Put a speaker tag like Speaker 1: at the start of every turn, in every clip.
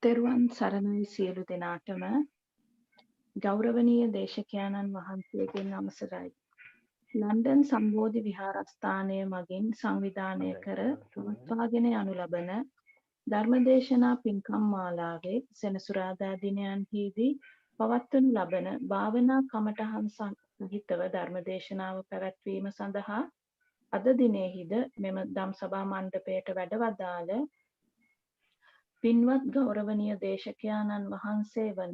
Speaker 1: තෙරුවන් සරණයි සියලු දෙනාටම ගෞරවනීය දේශකයාණන් වහන්සේගෙන් අවසරයි. ලන්ඩන් සම්බෝධි විහාරස්ථානය මගින් සංවිධානය කර පවත්වාගෙන යනු ලබන ධර්මදේශනා පින්කම් මාලාවේ සෙනසුරාදා දිනයන්හිදී පවත්වනු ලබන භාවනා කමටහන් සහිතව ධර්මදේශනාව පැවැත්වීම සඳහා අද දිනෙහිද මෙම ධම්සභා මණ්ඩපයට වැඩවදාළ පින්වත් ගෞරවනීය දේශකයාණන් වහන්සේ වන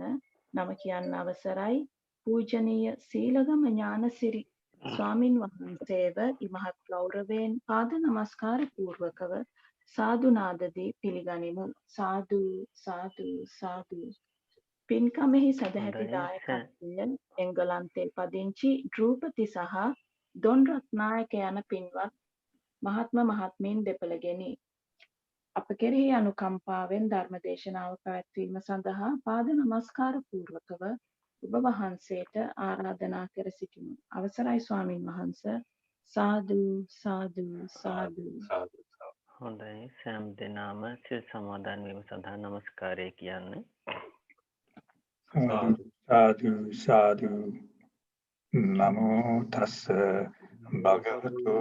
Speaker 1: නම කියන්න අවසරයි පූජනීය සීලගම ඥානසිරි ස්වාමින් වහන්සේව ඉමහත් ගෞරවයෙන් පාද නමස්කාර පූර්වකව සාදු නාදදී පිළිගනිමු. සාදු සාදු සාදු. පින්කමෙහි සදැහැති දායකත්වය එංගලන්තයේ පදිංචි ඩ්‍රූපති සහ දොන් රත්නායක යන පින්වත් මහත්ම මහත්මීන් දෙපළගෙනි. අප කෙරෙහි අනුකම්පාවෙන් ධර්ම දේශනාව පැවැත්වීම සඳහා පාද නමස්කාර පූර්වකව ඔබ වහන්සේට ආරාධනා කර සිටිමු. අවසරයි ස්වාමින් වහන්ස. සාදු සාදු සාදු.
Speaker 2: හොඳයි සෑම දෙනාම සිල් සමාදන් වීම සඳහා නමස්කාරය කියන්නේ.
Speaker 3: සාදු සාදු නමෝ තස්ස භගවතු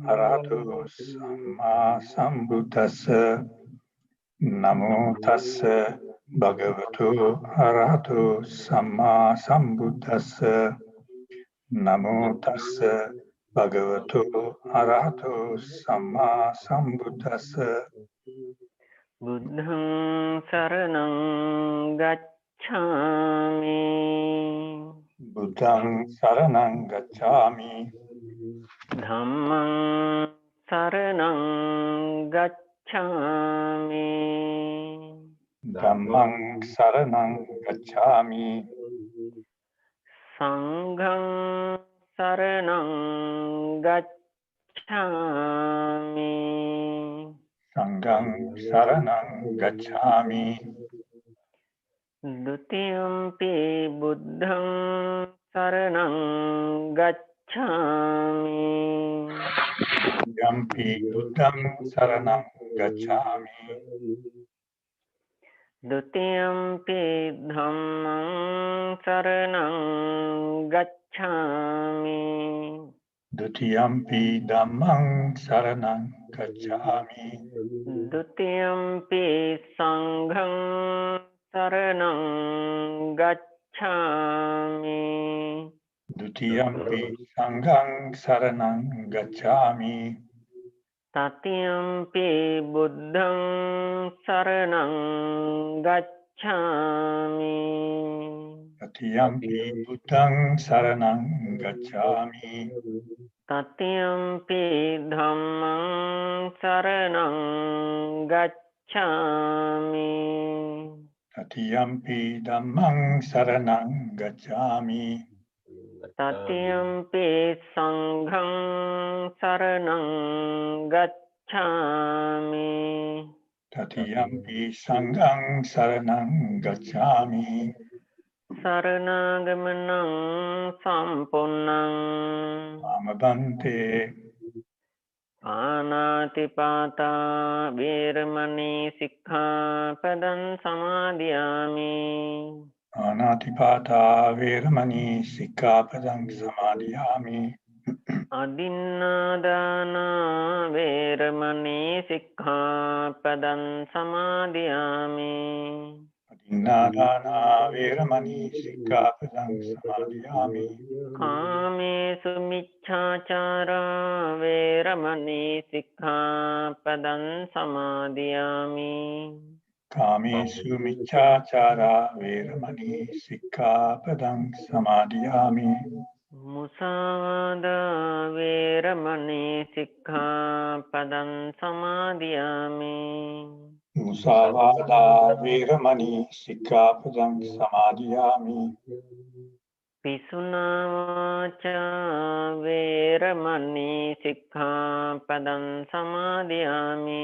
Speaker 3: අරහතු සම්මා සම්බුද්දස්ස නමෝ තස්ස භගවතු අරහතු සම්මා සම්බුද්දස්ස නමෝ තස්ස භගවතු අරහතු සම්මා සම්බුද්දස්ස
Speaker 2: බුද්ධං සරණං ගච්ඡාමි
Speaker 3: බුද්ධං සරණං ගච්ඡාමි
Speaker 2: ධම්මං සරණං ගච්ඡාමි
Speaker 3: ධම්මං සරණං ගච්ඡාමි
Speaker 2: සංඝං සරණං ගච්ඡාමි
Speaker 3: සංඝං සරණං ගච්ඡාමි
Speaker 2: ဒုတိယံ පි බුද්ධං සරණං ගච්ඡාමි
Speaker 3: යම්පි බුද්ධං සරණං ගච්ඡාමි
Speaker 2: ဒုတိယံ පි ධම්මං සරණං ගච්ඡාමි
Speaker 3: ဒုတိယံ පි ධම්මං සරණං ගච්ඡාමි
Speaker 2: ဒုတိယံ පි සංඝං සරණං ගච්ඡාමි
Speaker 3: ဒုတိယံ පි සංඝං සරණං ගච්ඡාමි
Speaker 2: တတိယံ පි බුද්ධං සරණං ගච්ඡාමි
Speaker 3: တတိယံ පි බුද්ධං සරණං ගච්ඡාමි
Speaker 2: တတိယံ පි ධම්මං සරණං ගච්ඡාමි
Speaker 3: တတိယံ පි ධම්මං සරණං ගච්ඡාමි
Speaker 2: တတိယံ පි සංඝං සරණං ගච්ඡාමි
Speaker 3: တတိယံ පි සංඝං සරණං ගච්ඡාමි
Speaker 2: සරණාගමනං සම්පුන්නං
Speaker 3: ආමබන්තේ
Speaker 2: පානාතිපාතා වේරමණී සික්ඛාපදං සමාදියාමි
Speaker 3: ආනාතිපාතා වේරමණී සික්ඛාපදං සමාදියාමි
Speaker 2: අදින්නාදාන වේරමණී සික්ඛාපදං සමාදියාමි
Speaker 3: අදින්නාදාන වේරමණී සික්ඛාපදං සමාදියාමි
Speaker 2: කාමේසු මිච්ඡාචාරා වේරමණී සික්ඛාපදං සමාදියාමි
Speaker 3: කාමේසු මිච්ඡාචාරා වේරමණී සික්ඛාපදං සමාදියාමි
Speaker 2: මුසාවාදා වේරමණී සික්ඛාපදං සමාදියාමි
Speaker 3: මුසාවාදා වේරමණී සික්ඛාපදං සමාදියාමි
Speaker 2: පිසුනා වාචා වේරමණී සික්ඛාපදං සමාදියාමි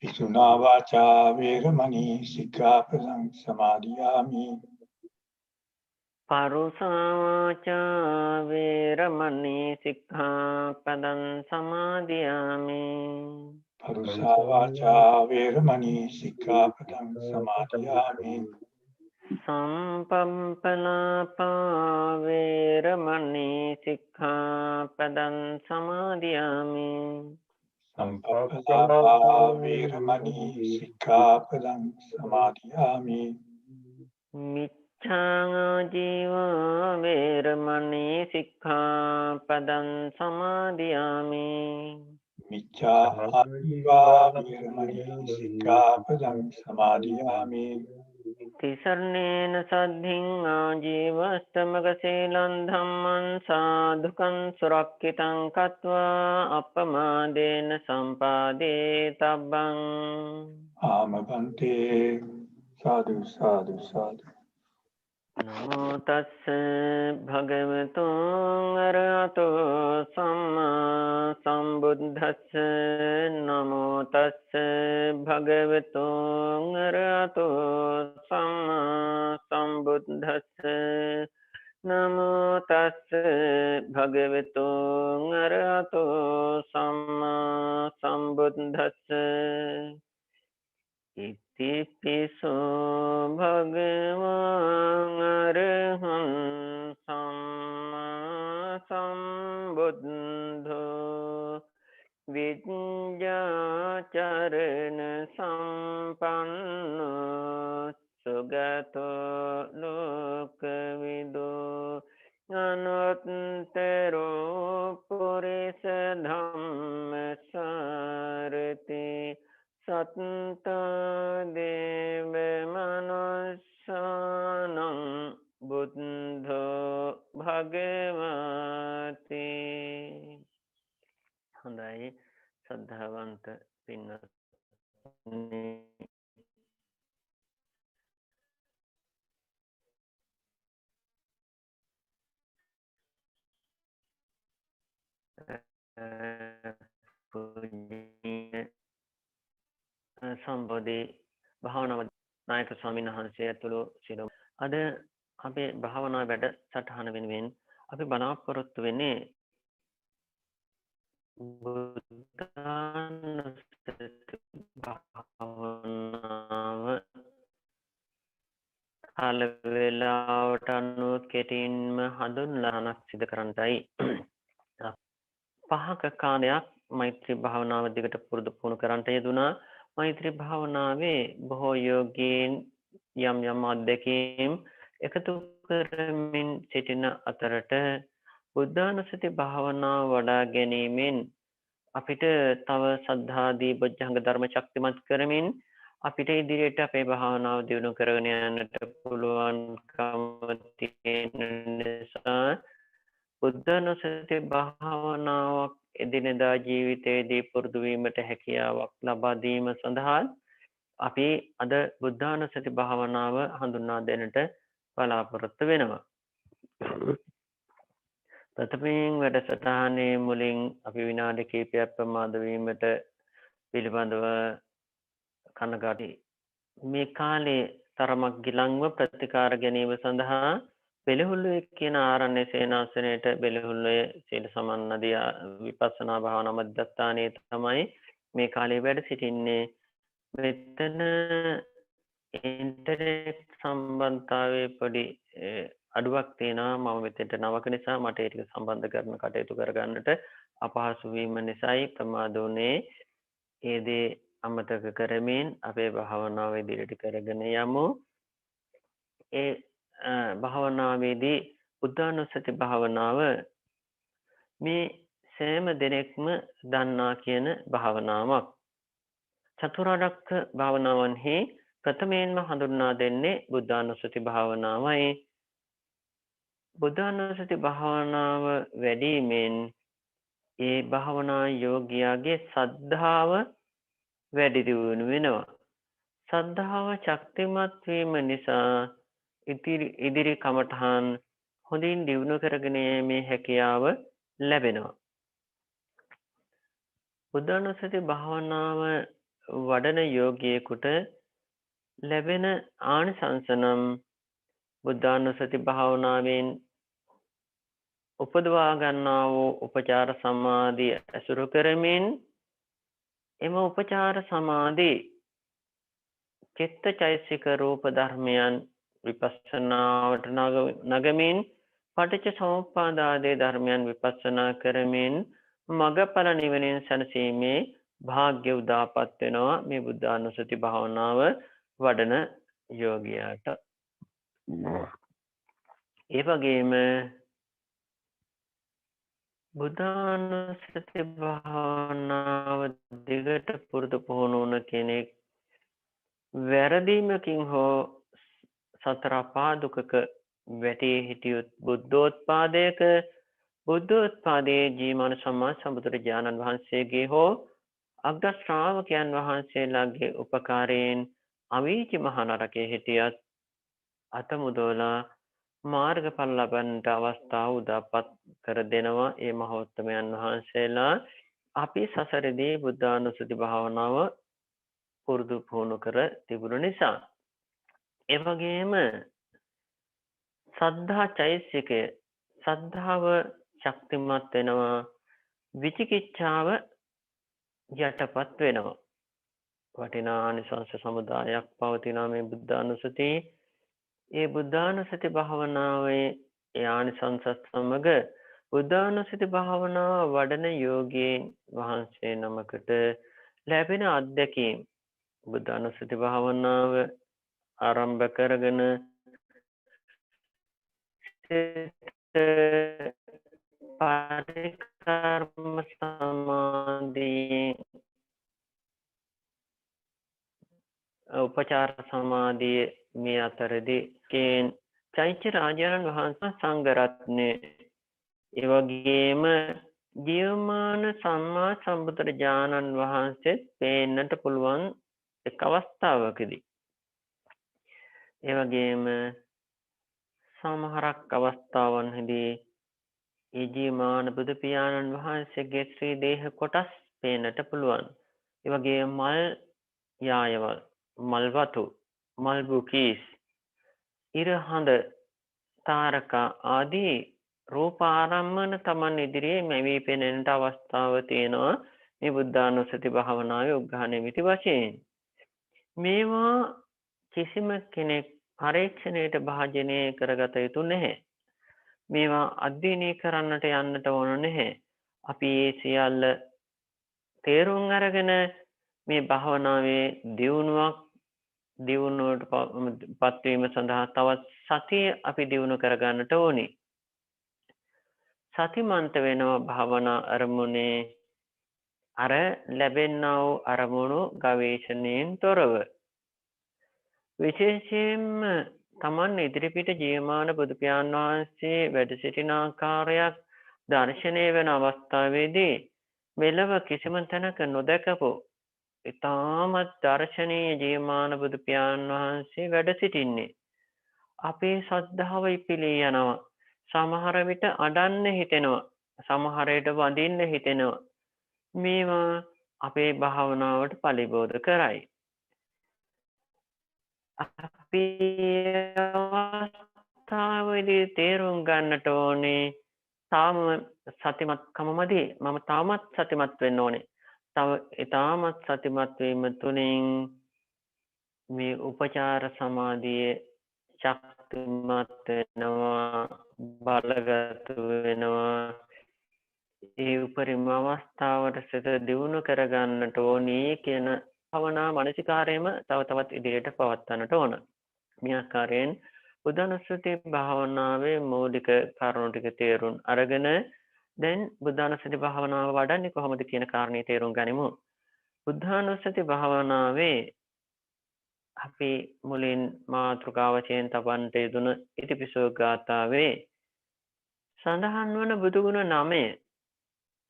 Speaker 3: පිසුනා වාචා වේරමණී සික්ඛාපදං සමාදියාමි
Speaker 2: පරුසා වාචා වේරමණී සික්ඛාපදං සමාදියාමි
Speaker 3: Arusa vacha veramani sikkhapadam samadhiyami.
Speaker 2: Sampappalapa veramani sikkhapadam samadhiyami.
Speaker 3: Sampappalapa veramani sikkhapadam samadhiyami.
Speaker 2: Miccājīva veramani sikkhapadam samadhiyami.
Speaker 3: Micca ajiva veramani sikkhapadam samadhiyami.
Speaker 2: Tisarnena saddhiṃ ājīvastamaka sīlaṃ dhammaṃ sādhukam surakkitaṃ katvā appamādena sampādē tabbang.
Speaker 3: Amabante sadhu sadhu sadhu.
Speaker 2: Namo tassa bhagavato arahato samma sambuddhassa. Namo tassa bhagavato arahato samma sambuddhassa. Namo tassa bhagavato arahato samma sambuddhassa. Iti piso bhagavan araham samma sambuddho vidyacharana sampanno sugato lokavido anuttaro purisa dhamma sarati Satta deva manussanam buddho bhagavati. හොඳයි ශ්‍රද්ධාවන්ත පින්වත්නි සම්බෝධි භාවනාව නායක ස්වාමීන් වහන්සේ ඇතුළු සියලු අද අපේ භාවනා වැඩ සටහන වෙනුවෙන් අපි බලාපොරොත්තු වෙන්නේ භාවනාව කාල වේලාවට අනුව කෙටින්ම හඳුන්වලා සිදු කරන්නයි. පහක කාලයක් මෛත්‍රී භාවනාව දිගට පුරුදු පුහුණු කරන්නට යෙදුණා. මෛත්‍රී භාවනාවේ බොහෝ යෝගීන් යම් යම් අත්දැකීම් එකතු කරමින් සිටින අතරට බුද්ධානුස්සති භාවනාව වඩා ගැනීමෙන් අපිට තව සද්ධාදී බොජ්ජංග ධර්ම ශක්තිමත් කරමින් අපිට ඉදිරියට අපේ භාවනාව දියුණු කරගෙන යන්නට පුළුවන්කම තියෙන නිසා බුද්ධානුස්සති භාවනාවක් එදිනෙදා ජීවිතයේදී පුරුදු වීමට හැකියාවක් ලබා දීම සඳහා අපි අද බුද්ධානුස්සති භාවනාව හඳුන්වා දෙන්නට බලාපොරොත්තු වෙනවා. ප්‍රථමයෙන් වැඩසටහනේ මුලින් අපි විනාඩි කිහිපයක් ප්‍රමාද වීමට පිළිබඳව කනගාටුයි. මේ කාලේ තරමක් ගිලන්ව ප්‍රතිකාර ගැනීම සඳහා බෙලහුල්ලුවේ කියන ආරණ්‍ය සේනාසනයේට බෙලහුල්ලුවේ සීල සමන්නදී විපස්සනා භාවනා මධ්‍යස්ථානයේ තමයි මේ කාලේ වැඩ සිටින්නේ. මෙතන ඉන්ටර්නෙට් සම්බන්ධතාවයේ පොඩි අඩුවක් තියෙනවා. මම මෙතෙන්ට නවක නිසා මට ඒක සම්බන්ධ කරන කටයුතු කරගන්නට අපහසු වීම නිසායි ප්‍රමාද වුණේ. ඒ දේ අමතක කරමින් අපේ භාවනාව ඉදිරියට කරගෙන යමු. ඒ භාවනාවේදී බුද්ධානුස්සති භාවනාව මේ සෑම දෙනෙක්ම දන්නා කියන භාවනාවක්. චතුරාර්යක භාවනාවන්හි ප්‍රථමයෙන්ම හඳුන්වා දෙන්නේ බුද්ධානුස්සති භාවනාවයි. බුද්ධානුස්සති භාවනාව වැඩිමෙන් ඒ භාවනා යෝගියාගේ සද්ධාව වැඩි දියුණු වෙනවා. සද්ධාව ශක්තිමත් වීම නිසා ඉදිරි කමඨහන් හොඳින් දියුණු කරගෙන යීමේ හැකියාව ලැබෙනවා. බුද්ධානුස්සති භාවනාව වඩන යෝගියෙකුට ලැබෙන ආනිසංස නම් බුද්ධානුස්සති භාවනාවෙන් උපදවා ගන්නා වූ උපචාර සමාධිය ඇසුරු කරමින් එම උපචාර සමාධි චිත්ත චෛතසික රූප ධර්මයන් විපස්සනාවට නගමින් පටිච්ච සමුප්පාද ආදී ධර්මයන් විපස්සනා කරමින් මගඵල නිවනින් සැනසීමේ භාග්‍ය උදාපත් වෙනවා මේ බුද්ධානුස්සති භාවනාව වඩන යෝගියාට. ඒ වගේම බුද්ධානුස්සති භාවනාව දිගට පුරුදු පුහුණු වුණ කෙනෙක් වැරදීමකින් හෝ සතර පාදුකක වැටී හිටියොත් බුද්ධෝත්පාදයේ ජීවමාන සම්මා සම්බුදුරජාණන් වහන්සේගේ හෝ අග්‍ර ශ්‍රාවකයන් වහන්සේලාගේ උපකාරයෙන් අවීචි මහ නරකයේ හිටියත් අතමුදවලා මාර්ගඵල ලබන්නට අවස්ථාව උදාපත් කර දෙනවා ඒ මහෝත්තමයන් වහන්සේලා. අපි සසරදී බුද්ධානුස්සති භාවනාව පුරුදු පුහුණු කර තිබුණු නිසා. ඒ වගේම සද්ධා චෛතසිකය, සද්ධාව ශක්තිමත් වෙනවා, විචිකිච්ඡාව යටපත් වෙනවා. වටිනා ආනිසංස සමුදායක් පවතිනවා මේ බුද්ධානුස්සති. ඒ බුද්ධානුස්සති භාවනාවේ ආනිසංස සමග බුද්ධානුස්සති භාවනාව වඩන යෝගීන් වහන්සේ නමකට ලැබෙන අත්දැකීම් බුද්ධානුස්සති භාවනාව ආරම්භ කරගෙන පරිකර්ම සමාධි උපචාර සමාධිය මේ අතරදී චෛත්‍ය රාජානන් වහන්සේ සංඝරත්නය ඒ වගේම ජීවමාන සම්මා සම්බුදුරජාණන් වහන්සේ පේන්නට පුළුවන් එක් අවස්ථාවකදී. ඒ වගේම සමහරක් අවස්ථාවන්හිදී ඒ ජීවමාන බුදු පියාණන් වහන්සේගේ ශ්‍රී දේහ කොටස් පේන්නට පුළුවන්. ඒ වගේම මල් යායවල්, මල් වතු, මල් බුකීස්, ඉරහඳ, තාරකා ආදී රූප ආරම්මන තමන් ඉදිරියේ මැවී පෙනෙන්නට අවස්ථාව තියෙනවා මේ බුද්ධානුස්සති භාවනාවේ උග්ඝා නිමිති වශයෙන්. මේවා කිසිම කෙනෙක් පරීක්ෂණයට භාජනය කරගත යුතු නැහැ. මේවා අධ්‍යයනය කරන්නට යන්නට ඕන නැහැ. අපි ඒ සියල්ල තේරුම් අරගෙන මේ භාවනාවේ දියුණුවට පත්වීම සඳහා තවත් සතිය අපි දියුණු කරගන්නට ඕනි. සතිමන්ත වෙනවා භාවනා අරමුණේ අර ලැබෙන්නා වූ අරමුණු ගවේෂණයෙන් තොරව. විශේෂයෙන්ම තමන් ඉදිරිපිට ජීවමාන බුදු පියාණන් වහන්සේ වැඩ සිටින ආකාරයක් දර්ශනය වෙන අවස්ථාවේදී මෙලව කිසිම තැනක නොදකපු ඉතාමත් දර්ශනීය ජීවමාන බුදු පියාණන් වහන්සේ වැඩ සිටින්නේ. අපේ ශ්‍රද්ධාව ඉපිලී යනවා. සමහර විට අඩන්න හිතෙනවා. සමහර විට වඳින්න හිතෙනවා. මේවා අපේ භාවනාවට පලිබෝධ කරයි. අපි අවස්ථාවේදී තේරුම් ගන්නට ඕනේ තාම සතිමත්කම මදි. මම තාමත් සතිමත් වෙන්න ඕනේ. තව ඊටමත් සතිමත් වීම තුළින් මේ උපචාර සමාධියේ ශක්තිමත් වෙනවා, බලගත වෙනවා. ඒ උපරිම අවස්ථාවට සිත දියුණු කරගන්නට ඕනේ කියන භවනා මානසිකාරයම තව තවත් ඉදිරියට පවත්වන්නට ඕන. මේ ආකාරයෙන් බුද්ධානුස්සති භාවනාවේ මූලික කාරණා ටික තේරුම් අරගෙන දැන් බුද්ධානුස්සති භාවනාව වඩන්නේ කොහොමද කියන කාරණේ තේරුම් ගනිමු. බුද්ධානුස්සති භාවනාවේ අපි මුලින් මාතෘකාව වශයෙන් තබන්නට යෙදුන ඉතිපිසෝ ගාථාවේ සඳහන් වන බුදුගුණ 9.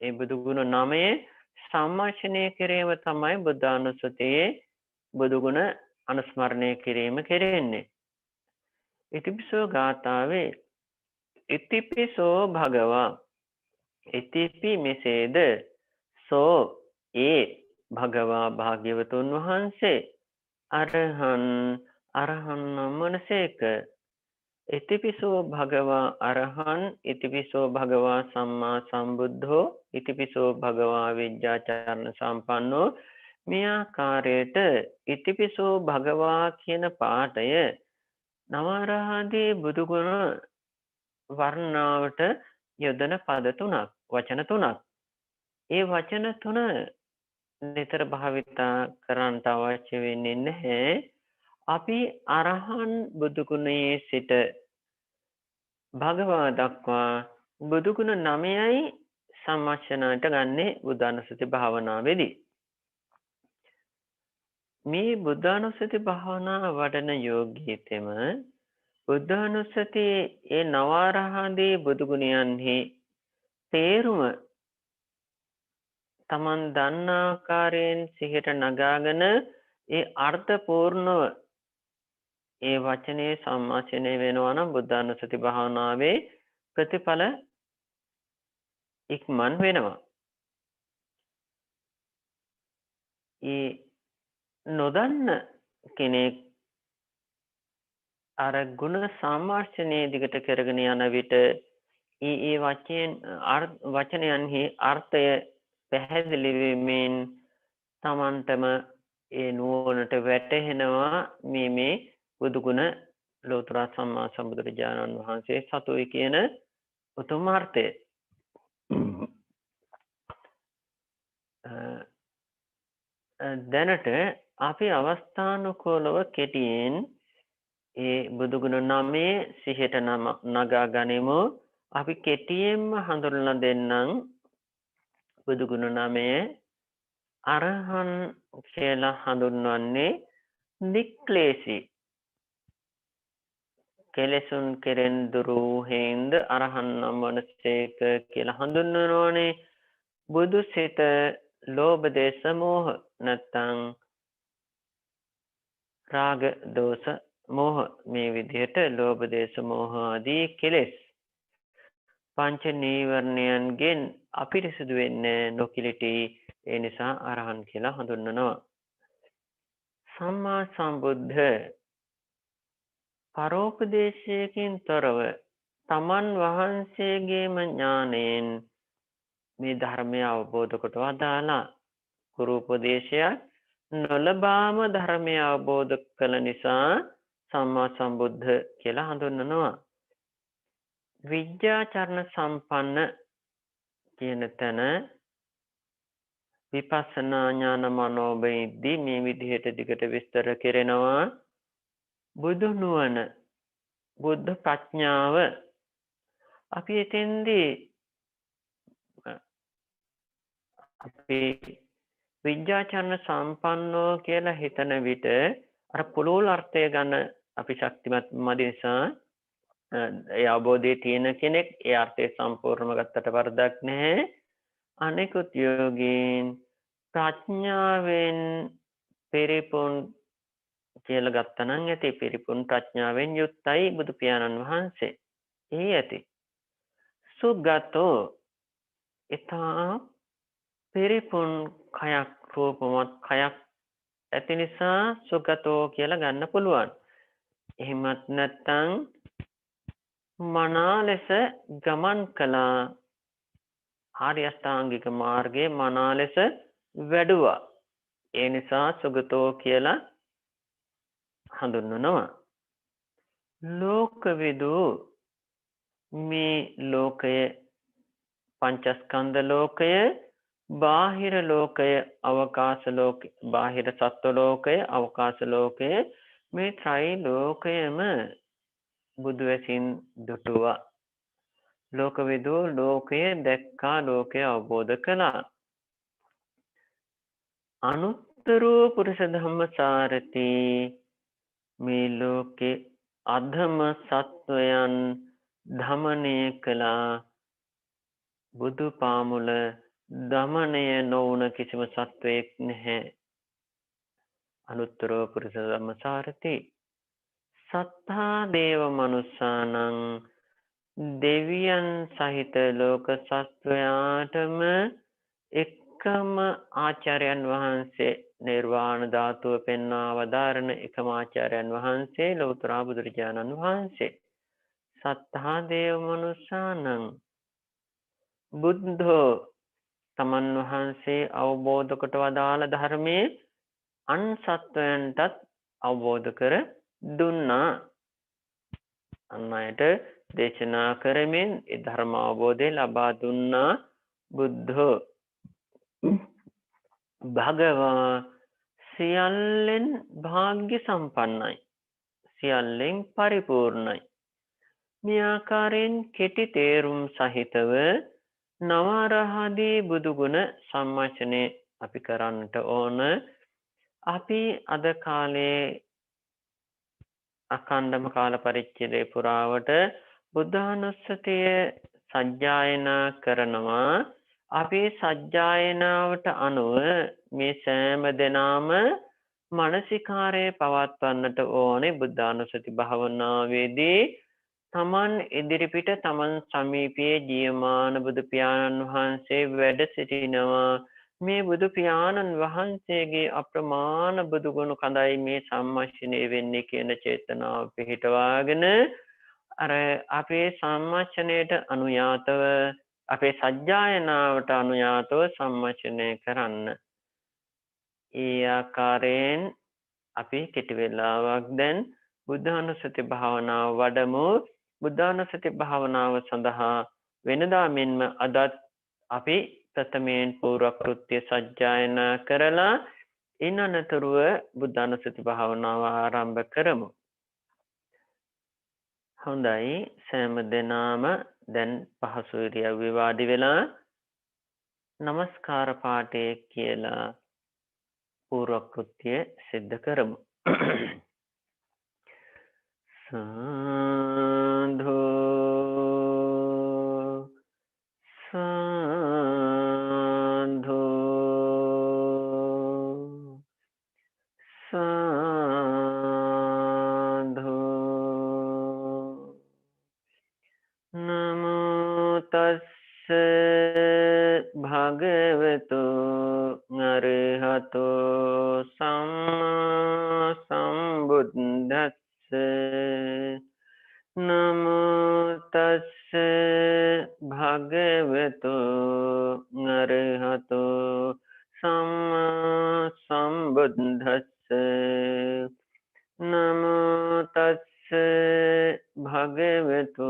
Speaker 2: ඒ බුදුගුණ 9 සම්මාර්ෂණය කිරීම තමයි බුද්ධානුස්සතියේ බුදුගුණ අනුස්මරණය කිරීම කෙරෙන්නේ. ඉතිපිසෝ ගාථාවේ ඉතිපිසෝ භගවා ඉතිපි මෙසේද සෝ ඒ භගවා භාග්‍යවතුන් වහන්සේ අරහන් නමනසේක ඉතිපිසෝ භගවා අරහන් ඉතිපිසෝ භගවා සම්මා සම්බුද්ධෝ ඉතිපිසෝ භගවා විජ්ජාචරණ සම්පන්නෝ මේ ආකාරයට ඉතිපිසෝ භගවා කියන පාඨය නවරහදී බුදුගුණ වර්ණාවට යොදන පද තුනක්, වචන තුනක්. ඒ වචන තුන නිතර භාවිතා කරන්නට අවශ්‍ය වෙන්නේ නැහැ. අපි අරහන් බුදුගුණයේ සිට භගවා දක්වා බුදුගුණ 9යි සම්මර්ෂණයට ගන්නේ බුද්ධානුස්සති භාවනාවේදී. මේ බුද්ධානුස්සති භාවනා වඩන යෝගීතෙම බුද්ධානුස්සතියේ ඒ නවාරහදී බුදුගුණයන්හි තේරුම තමන් දන්නා ආකාරයෙන් සිහියට නගාගෙන ඒ අර්ථ පූර්ණව ඒ වචනේ සම්මාසනය වෙනවා නම් බුද්ධානුස්සති භාවනාවේ ප්‍රතිඵල ඉක්මන් වෙනවා. ඒ නොදන්න කෙනෙක් අර ගුණ සම්මාර්ෂණයේ දිගට කරගෙන යන විට ඒ වචනයන්හි අර්ථය පැහැදිලි වෙමින් තමන්ටම ඒ නුවණට වැටහෙනවා මේ බුදුගුණ ලෝතර සම්මා සම්බුදුරජාණන් වහන්සේ සතුයි කියන උතුම් අර්ථය. දැනට අපි අවස්ථානුකූලව කෙටියෙන් ඒ බුදුගුණ 9 සිහියට නගා ගනිමු. අපි කෙටියෙන්ම හඳුන්වලා දෙන්නම් බුදුගුණ 9 අරහන් කියලා හඳුන්වන්නේ නික්ලේශී කෙලෙසුන් කෙරෙන් දුරු හේන්ද අරහන් නම් වනසේක කියලා හඳුන්වනෝනේ. බුදු සිත ලෝභ දේශ මොහ නැත්නම් රාග දෝෂ මොහ මේ විදිහට ලෝභ දේශ මොහ ආදී කෙලෙස් පංච නීවරණයන්ගෙන් අපිරිසුදු වෙන්නේ නොකිලිටි. ඒ නිසා අරහන් කියලා හඳුන්වනවා. සම්මා සම්බුද්ධ පරෝපදේශයකින් තොරව තමන් වහන්සේගේම ඥාණයෙන් මේ ධර්මය අවබෝධ කොට වදාලා ගුරු උපදේශයක් නොලබාම ධර්මය අවබෝධ කළ නිසා සම්මා සම්බුද්ධ කියලා හඳුන්වනවා. විද්‍යාචරණ සම්පන්න කියන තැන විපස්සනා ඥාන මනෝබෙද්දී මේ විදිහට දිගට විස්තර කෙරෙනවා. බුදු නුවණ බුද්ධ ප්‍රඥාව අපි එතෙන්දී අපි විද්‍යාචරණ සම්පන්නෝ කියලා හිතන විට අර පුළුල් අර්ථය ගන්න අපි ශක්තිමත් මදි නිසා ඒ අවබෝධයේ තියෙන කෙනෙක් ඒ අර්ථය සම්පූර්ණව ගත්තට වරදක් නැහැ. අනෙකුත් යෝගීන් ප්‍රඥාවෙන් පරිපූර්ණ කියලා ගත්තනම් ඇති. පරිපූර්ණ ප්‍රඥාවෙන් යුක්තයි බුදු පියාණන් වහන්සේ. ඒ ඇති. සුගතෝ ඊතා පරිපූර්ණ කයක් රූපමත් කයක් ඇති නිසා සුගතෝ කියලා ගන්න පුළුවන්. එහෙමත් නැත්නම් මනා ලෙස ගමන් කළා ආර්ය අෂ්ටාංගික මාර්ගයේ මනා ලෙස වැඩුවා. ඒ නිසා සුගතෝ කියලා හඳුන්වනවා. ලෝකවිදු මේ ලෝකය පංචස්කන්ධ ලෝකය බාහිර ලෝකය අවකාශ ලෝකය බාහිර සත්ව ලෝකය අවකාශ ලෝකය මේ ත්‍රි ලෝකයම බුදු ඇසින් දුටුවා. ලෝකවිදු ලෝකය දැක්කා ලෝකය අවබෝධ කළා. අනුත්තරෝ පුරුෂ ධම්මසාරති මේ ලෝකේ අධම සත්වයන් ධමනය කළා. බුදු පාමුල දමනය නොවුන කිසිම සත්වයෙක් නැහැ. අනුත්තරෝ පුරුෂ ධම්මසාරති සත්තා දේව මනුස්සානං දෙවියන් සහිත ලෝක සත්වයාටම එකම ආචාර්යයන් වහන්සේ නිර්වාණ ධාතුව පෙන්වා වදාරන එකම ආචාර්යයන් වහන්සේ ලෞතර බුදුරජාණන් වහන්සේ. සත්තා දේව මනුස්සානං බුද්ධෝ තමන් වහන්සේ අවබෝධ කොට වදාළ ධර්මයේ අන් සත්වයන්ටත් අවබෝධ කර දුන්නා. අන් අයට දේශනා කරමින් ඒ ධර්ම අවබෝධය ලබා දුන්නා. බුද්ධෝ භගවා සියල්ලෙන් භාග්‍ය සම්පන්නයි, සියල්ලෙන් පරිපූර්ණයි. මේ ආකාරයෙන් කෙටි තේරුම් සහිතව නවරහදී බුදුගුණ සම්මර්ෂණය අපි කරන්නට ඕන. අපි අද කාලේ අඛණ්ඩම කාල පරිච්ඡේදය පුරාවට බුද්ධානුස්සතිය සජ්ජායනා කරනවා. අපි සජ්ජායනාවට අනුව මේ සෑම දෙනාම මානසිකාරය පවත්වන්නට ඕනේ. බුද්ධානුස්සති භාවනාවේදී තමන් ඉදිරිපිට තමන් සමීපයේ ජීවමාන බුදු පියාණන් වහන්සේ වැඩ සිටිනවා. මේ බුදු පියාණන් වහන්සේගේ අප්‍රමාණ බුදු ගුණ කඳයි මේ සම්මර්ෂණය වෙන්නේ කියන චේතනාව පිහිටවාගෙන අර අපේ සම්මර්ෂණයට අනුයාතව අපේ සජ්ජායනාවට අනුයාතව සම්මර්ෂණය කරන්න. ඒ ආකාරයෙන් අපි කෙටි වෙලාවක් දැන් බුද්ධානුස්සති භාවනාව වඩමු. බුද්ධානුස්සති භාවනාව සඳහා වෙනදා මෙන්ම අදත් අපි ප්‍රථමයෙන් පූර්ව කෘත්‍ය සජ්ජායනා කරලා ඉන් අනතුරුව බුද්ධානුස්සති භාවනාව ආරම්භ කරමු. හොඳයි, සෑම දෙනාම දැන් පහසු ඉරියව්වේ වාඩි වෙලා නමස්කාර පාඨය කියලා පූර්ව කෘත්‍ය සිද්ධ කරමු. සාධු සාධු සාධු. නමෝ තස්ස භගවතු අරහතෝ සම්මා සම්බුද්දස්ස. නමෝ තස්ස භගවතු අරහතෝ සම්මා සම්බුද්දස්ස. නමෝ තස්ස භගවතු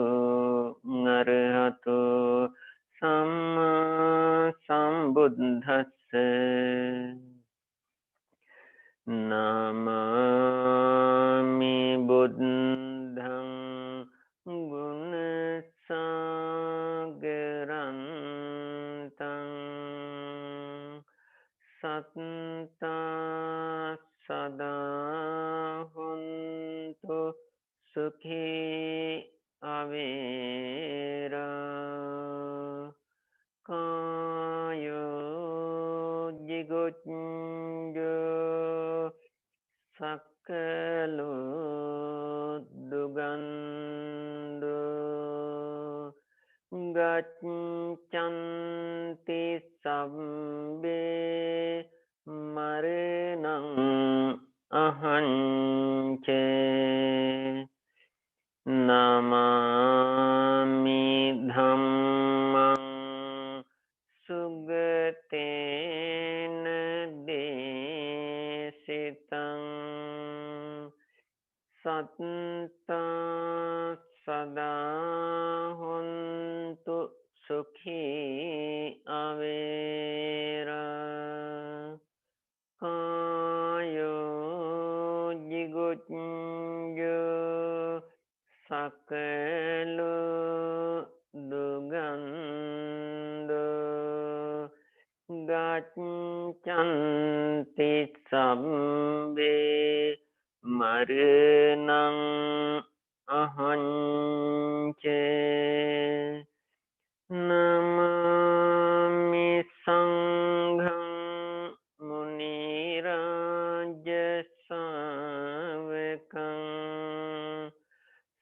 Speaker 2: අරහතෝ සම්මා සම්බුද්දස්ස. නමාමි බුද්ධං ගුණ සාගරං තං සත්තා සදා හොන්තු සුඛී අවේරා. කායෝ ජිගොච්ඡෝ සක්කලෝ දුගන්ධෝ ගච්ඡන්ති සම්බේ මරණං අහංචේ. නමාමි ධම්මං සුගතේන දේශිතං සත්තා සදා හොන්තු සුඛී අවේරා. කායෝ ජිගොච්ඡෝ සකලෝ දුගන්ධෝ ගච්ඡන්ති සම්බේ මරණං අහංචේ. නමාමි සංඝං මුනි රාජ ශාවකං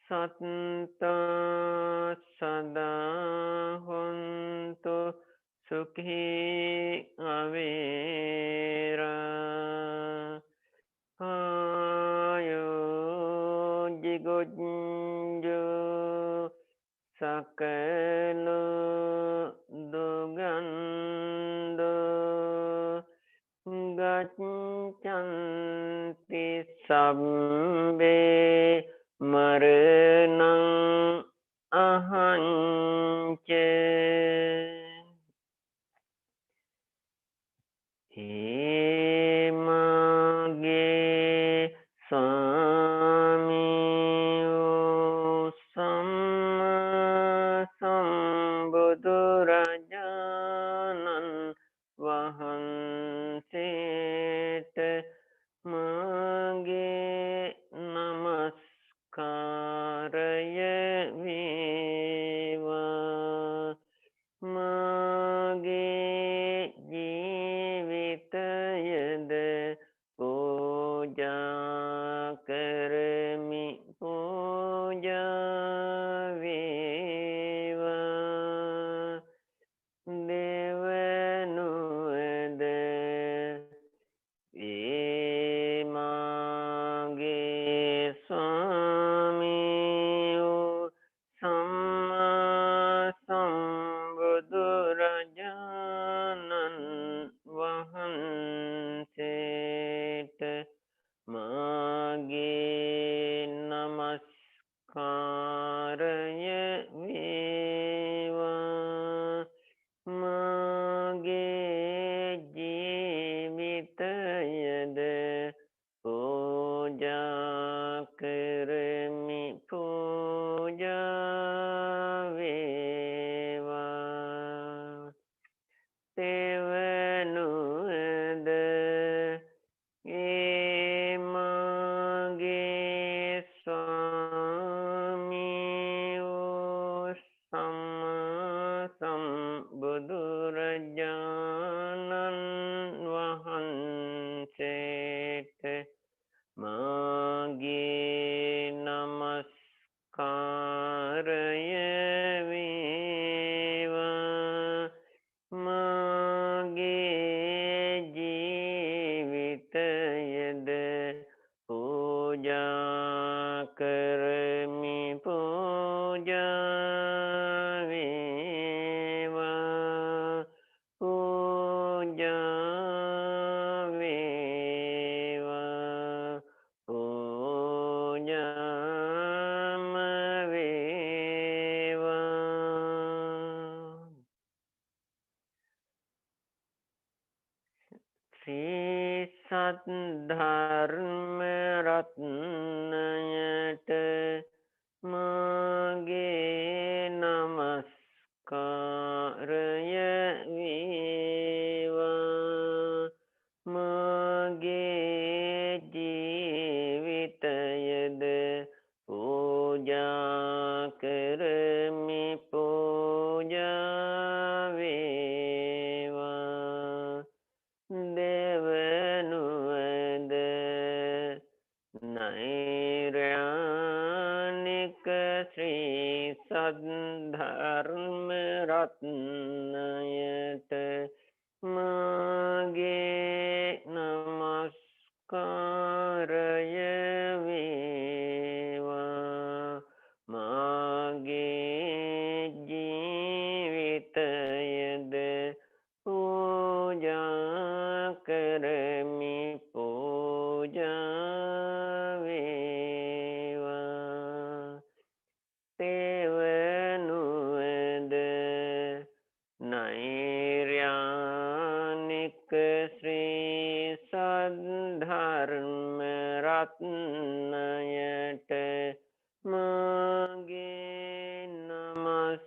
Speaker 2: සත්තා සදා හොන්තු සුඛී අවේරා. කායෝ ජිගොච්ඡෝ සකලෝ දුගන්ධෝ गच्छन्ति सब्बे मरणं अहञ्च हेमगे स्वामियो सम्बुदुराजानन् वහන්සේට मागे नमस्कारय වේවා මාගේ ජීවිතයද පූජා කරමි පූජා වේවා දෙවනුවද ඒ මාගේ ස්වාමියෝ සම්මා සම්බුදුරජාණන් වහන්සේට මාගේ නමස්කාරය වේවා මාගේ ජීවිතයද පූජා කරමි පූජා වේවා තෙවනුවද ඒ මාගේ ස්වාමියෝ සම්මා සම්බුදුරජාණන් වහන්සේට මාගේ නමස්කාරය වේවා මාගේ ජීවිතයද පූජා කරමි පූජා වේවා පූජා වේවා පූජාම වේවා ශ්‍රී සද්ධර්ම රත්නයට මාගේ නමස්කාරය වේවා මාගේ ජීවිතයද පූජා කරමි පූජා වේවා දෙවනුවද නෛර්යානික ශ්‍රී සද්ධර්ම රත්නයට මාගේ නමස්කාරය වේවා මාගේ ජීවිතයද පූජා කරමි පූජා වේවා තෙවනුවද නෛර්යානික ශ්‍රී සද්ධර්ම රත්නයට මාගේ නමස්කාරය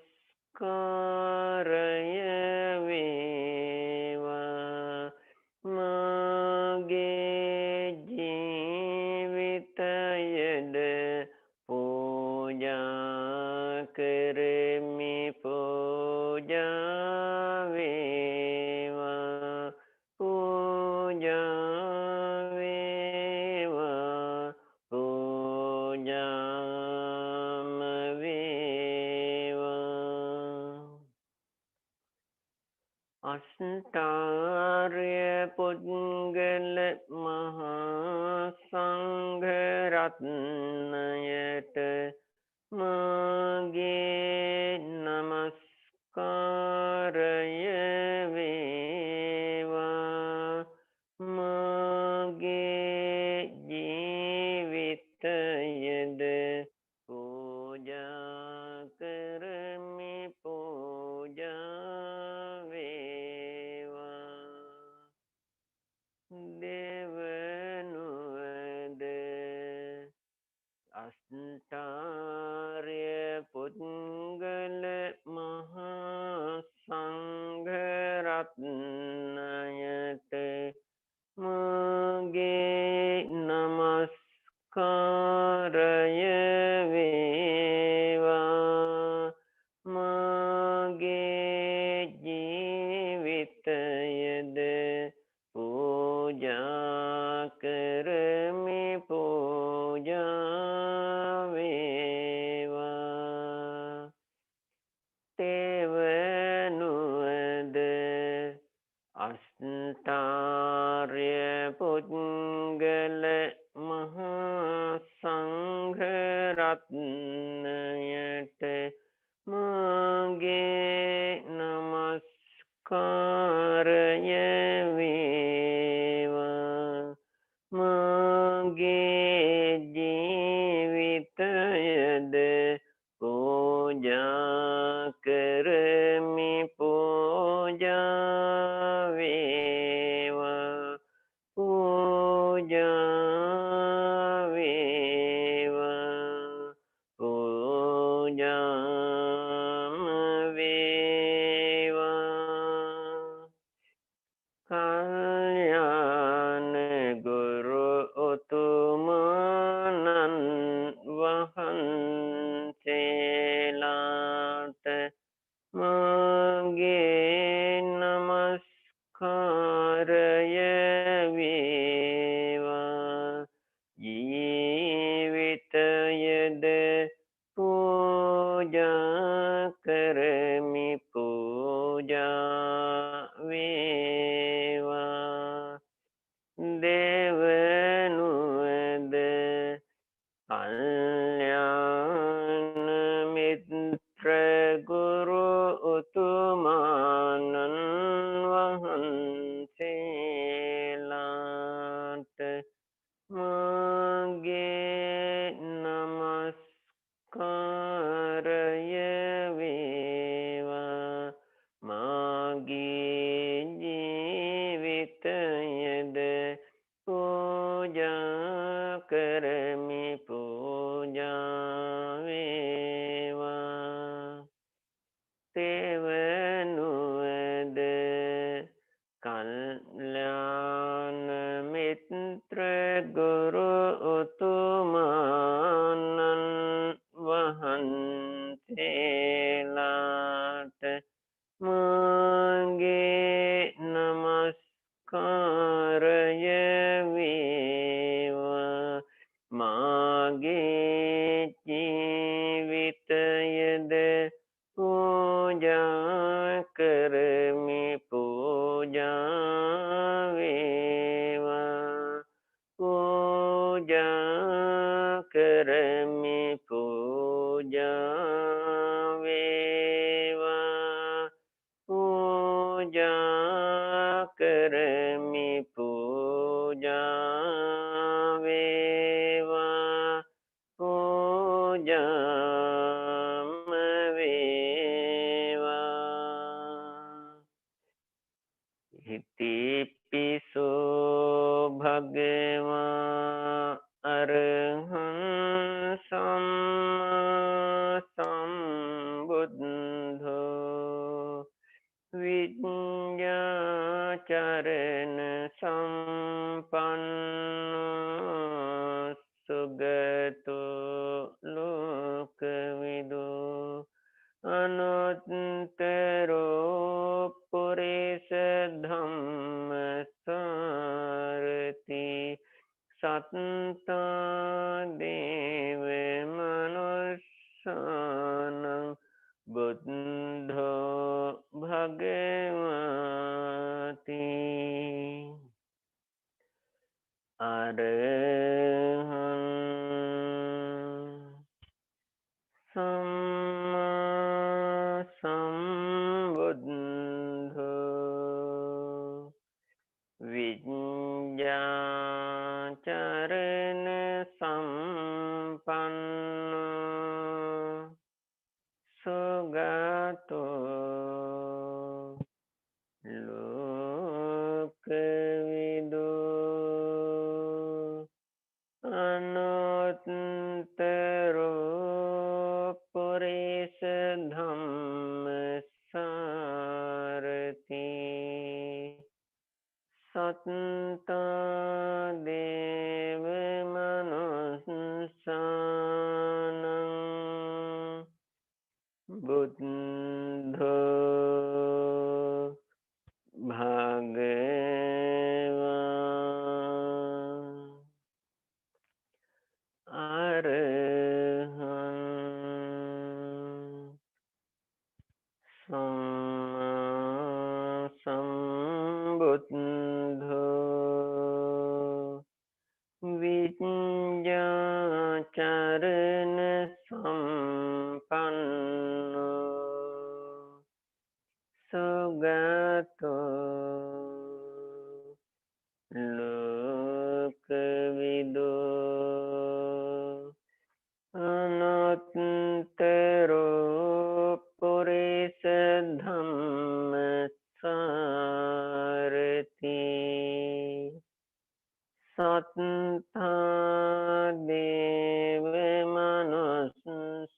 Speaker 2: වේවා මාගේ ජීවිතයද පූජා කරමි පූජා වේවා පූජා වේවා පූජාම වේවා අෂ්ටාර්ය පුද්ගල මහා සංඝ රත්නයට මාගේ නමස්කාරය වේවා අස්තාර්ය පුද්ගල මහා සංඝ රත්නයට මාගේ නමස්කාරය වේවා. මාගේ ජීවිතයද පූජා කරමි පූජා වේවා. පූජා වේවා. පූජාම වේවා. කල්යාණ ගුරු උතුමාණන් වහන්සේලාට මාගේ නමස්කාරය වේවා. ජීවිතයද පූජා කරමි පූජා වේවා. දෙවනුවද කල්යාණ මිත්‍ර ගුරු උතුමාණන් වහන්සේලාට මාගේ නමස්කාරය වේවා. මාගේ ජීවිතයද පූජා කරමි පූජා වේවා. තෙවනුවද කල්යාණ මිත්‍ර ගුරු උතුමාණන් වහන්සේලාට මාගේ නමස්කාරය වේවා. මාගේ ජීවිතයද පූජා කරමි පූජා වේවා. පූජා කරමි පූජා වේවා. පූජා කරමි පූජා වේවා. පූජාම වේවා. ඉතිපිසෝ භගවා අරහං සම්මා සම්බුද්ධෝ විඤ්ඤාචරණ සම්පන්නෝ සුගතෝ ලෝකවිදෝ අනුත්තරෝ පුරිස ධම්මසාරති සත්තා දේව මනුස්සානං බුද්ධෝ භගවති. අරහං සම්මා සම්බුද්ධෝ විඤ්ඤාචරණ සම්පන්නෝ සුගතෝ ලෝකවිදෝ අනුත්තරෝ පුරිස ධම්මසාරති සත්තා දේව මනුස්සානං බුද්ධෝ භගවා. අරහං සම්මා සම්බුද්ධෝ बुद्धो विद्याचरण संपन्नो सुगतो लोकविदो अनन्तरो पुरुष धम्म सारथि सत्ता देव मनुष्यानं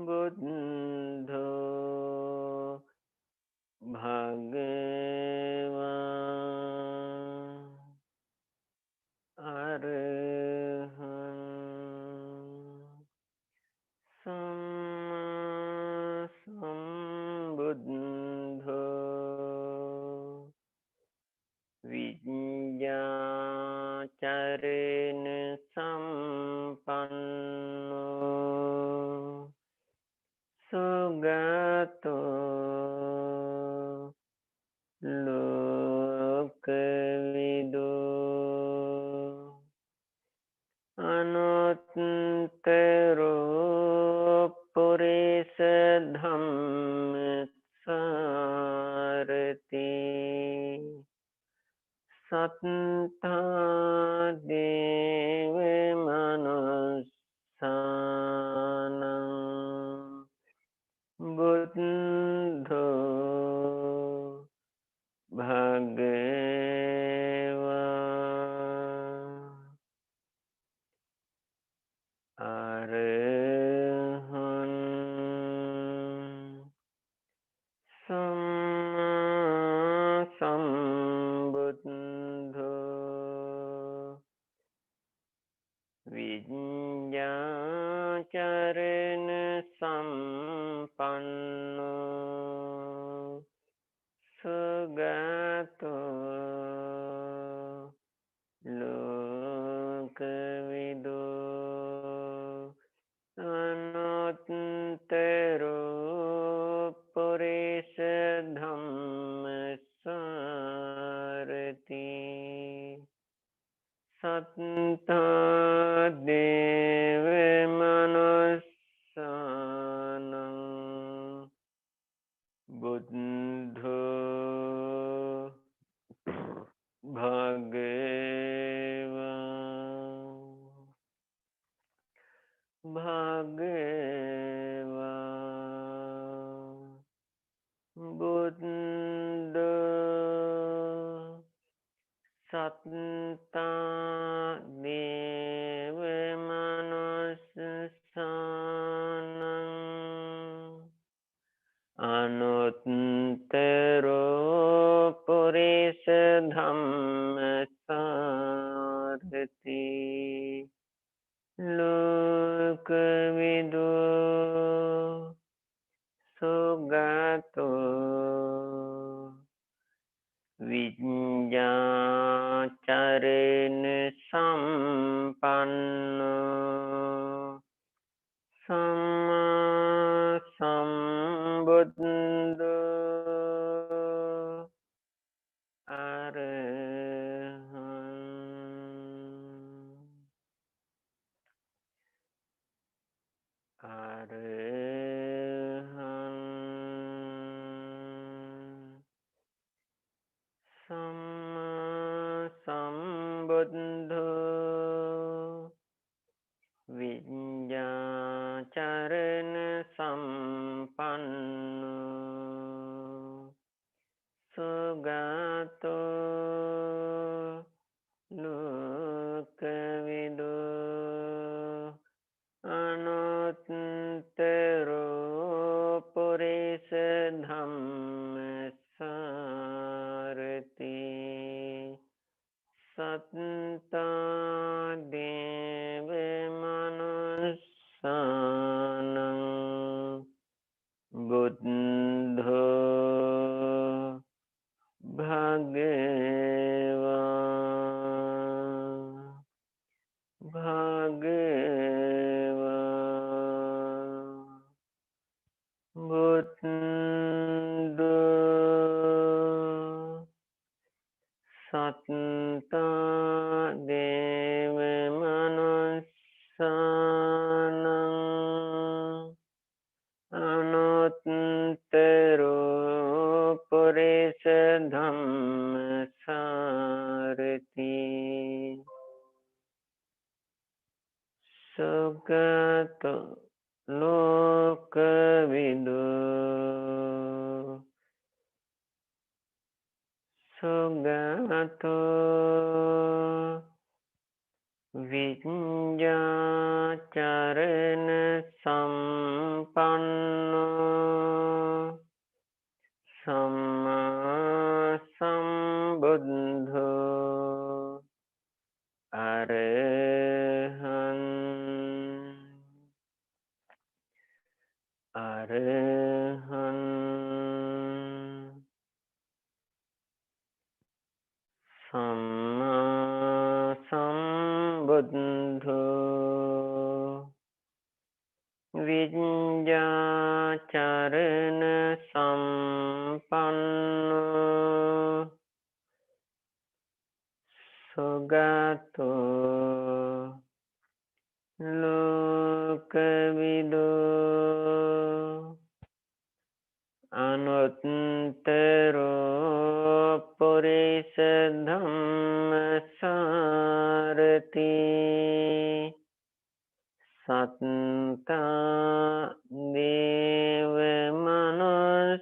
Speaker 2: बुद्धो भगवान् अरहं सम्मा सम्बुद्धो विद्याचरण संपन्नो सुगतो लोकविदो अनन्तरो पुरुष धम्म सारथि सत्ता देव मनुष्यानं बुद्धो भगवान् अरहं सम्मा सम्बुद्धो विद्याचरण संपन्नो सुगतो लोकविदो अनन्तरो पुरुष धम्म सारथि सत्ता देव मनुष्यानं बुद्धो भगवान् बुद्धो सत्ता देव मनुष्यानं अनन्तरो पुरुष धम्म सारथि लोकविदो सुगतो विद्याचरण संपन्नो सम्मा सम्बुद्धो अरहं सम्मा सम्बुद्धो विद्याचरण संपन्नो सुगतो लोकविदो अनन्तरो पुरुष धम्म सारथि सत्ता Sugato Vinyacarana Sampanno Samma Sambuddho Arahan Arahan Samma Sambuddho Vinyacarana Sampanno Sugato Lokavido Anuttaro Purisa Dhamma Sarati Satta Deva Manussanam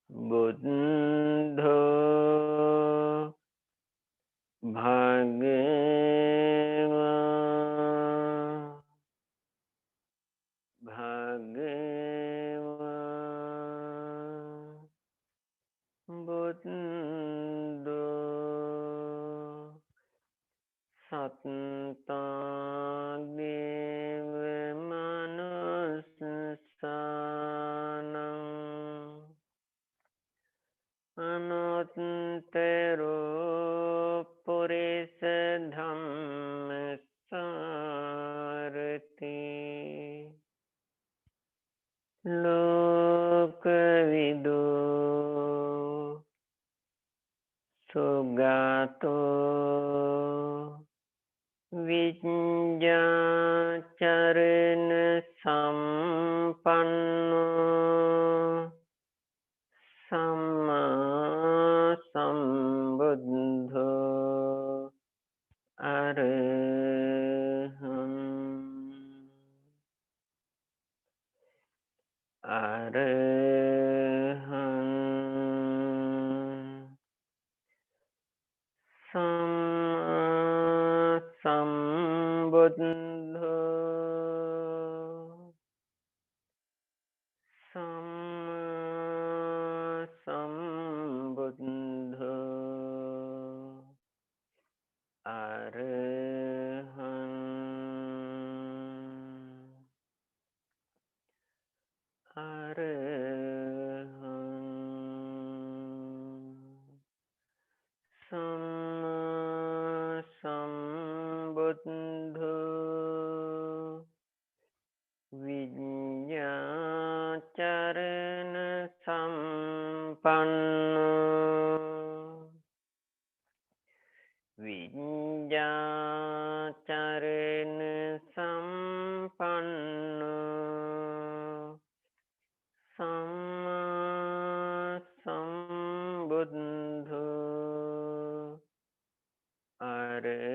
Speaker 2: Buddho Bhagava Bhagava Buddho Satta Deva Manussanam Anuttaro Purisa Dhamma Sarati Lokavido Sugato Vinyacarana Sampanno Samma Sambuddho Arahan Arahan Samma Sambuddho Samma Sambuddho Arahan Arahan Samma Sambuddho Vinyacarana Sampanno Vinyacarana Sampanno Samma Sambuddho Arahan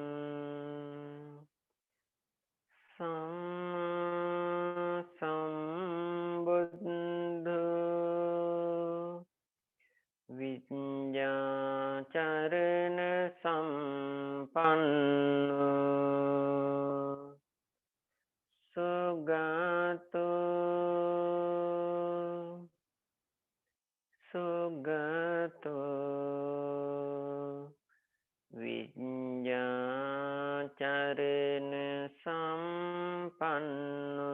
Speaker 2: Arahan Samma Sambuddho Vinyacarana Sampanno Sugato Sugato Vinyacarana Sampanno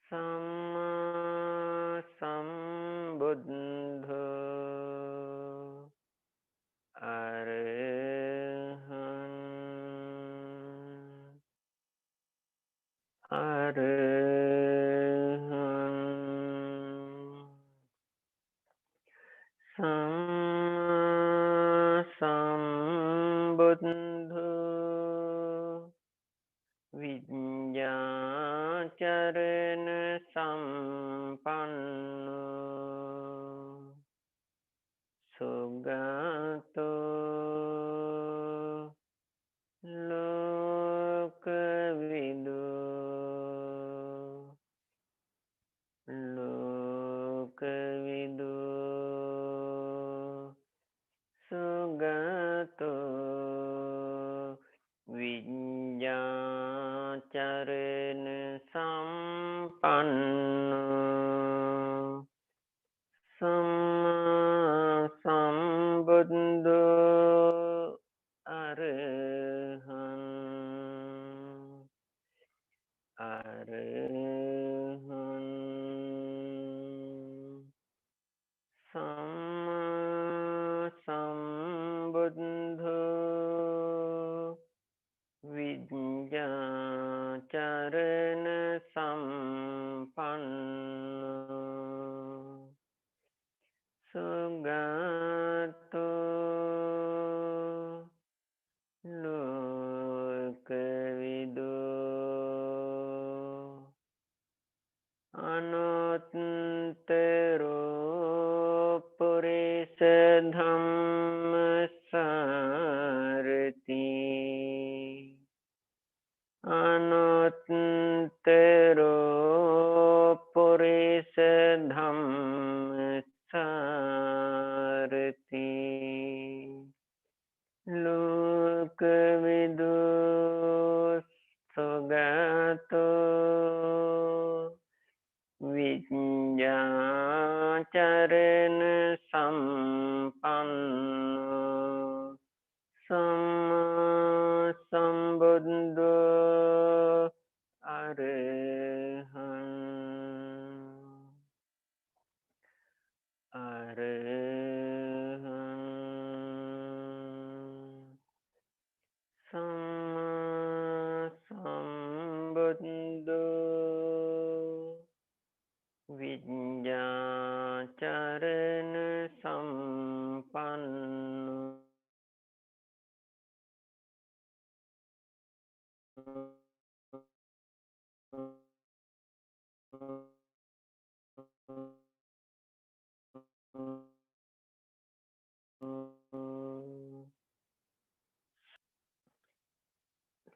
Speaker 2: Samma Sambuddho Arahan Arahan Samma Sambuddho Vinyacarana Sampanno Sugato sampanno Samma sambuddho arahant arahant Samma sambuddho Vijñācarana sampanno Sugato lokavido Anuttaro purisa dhammasarati Anuttaro purisa dhammasarati Lokavido Sugato Vijñācarana sampanno Samma sambuddho arahant arahant Samma sambuddho Vijñācarana sampanno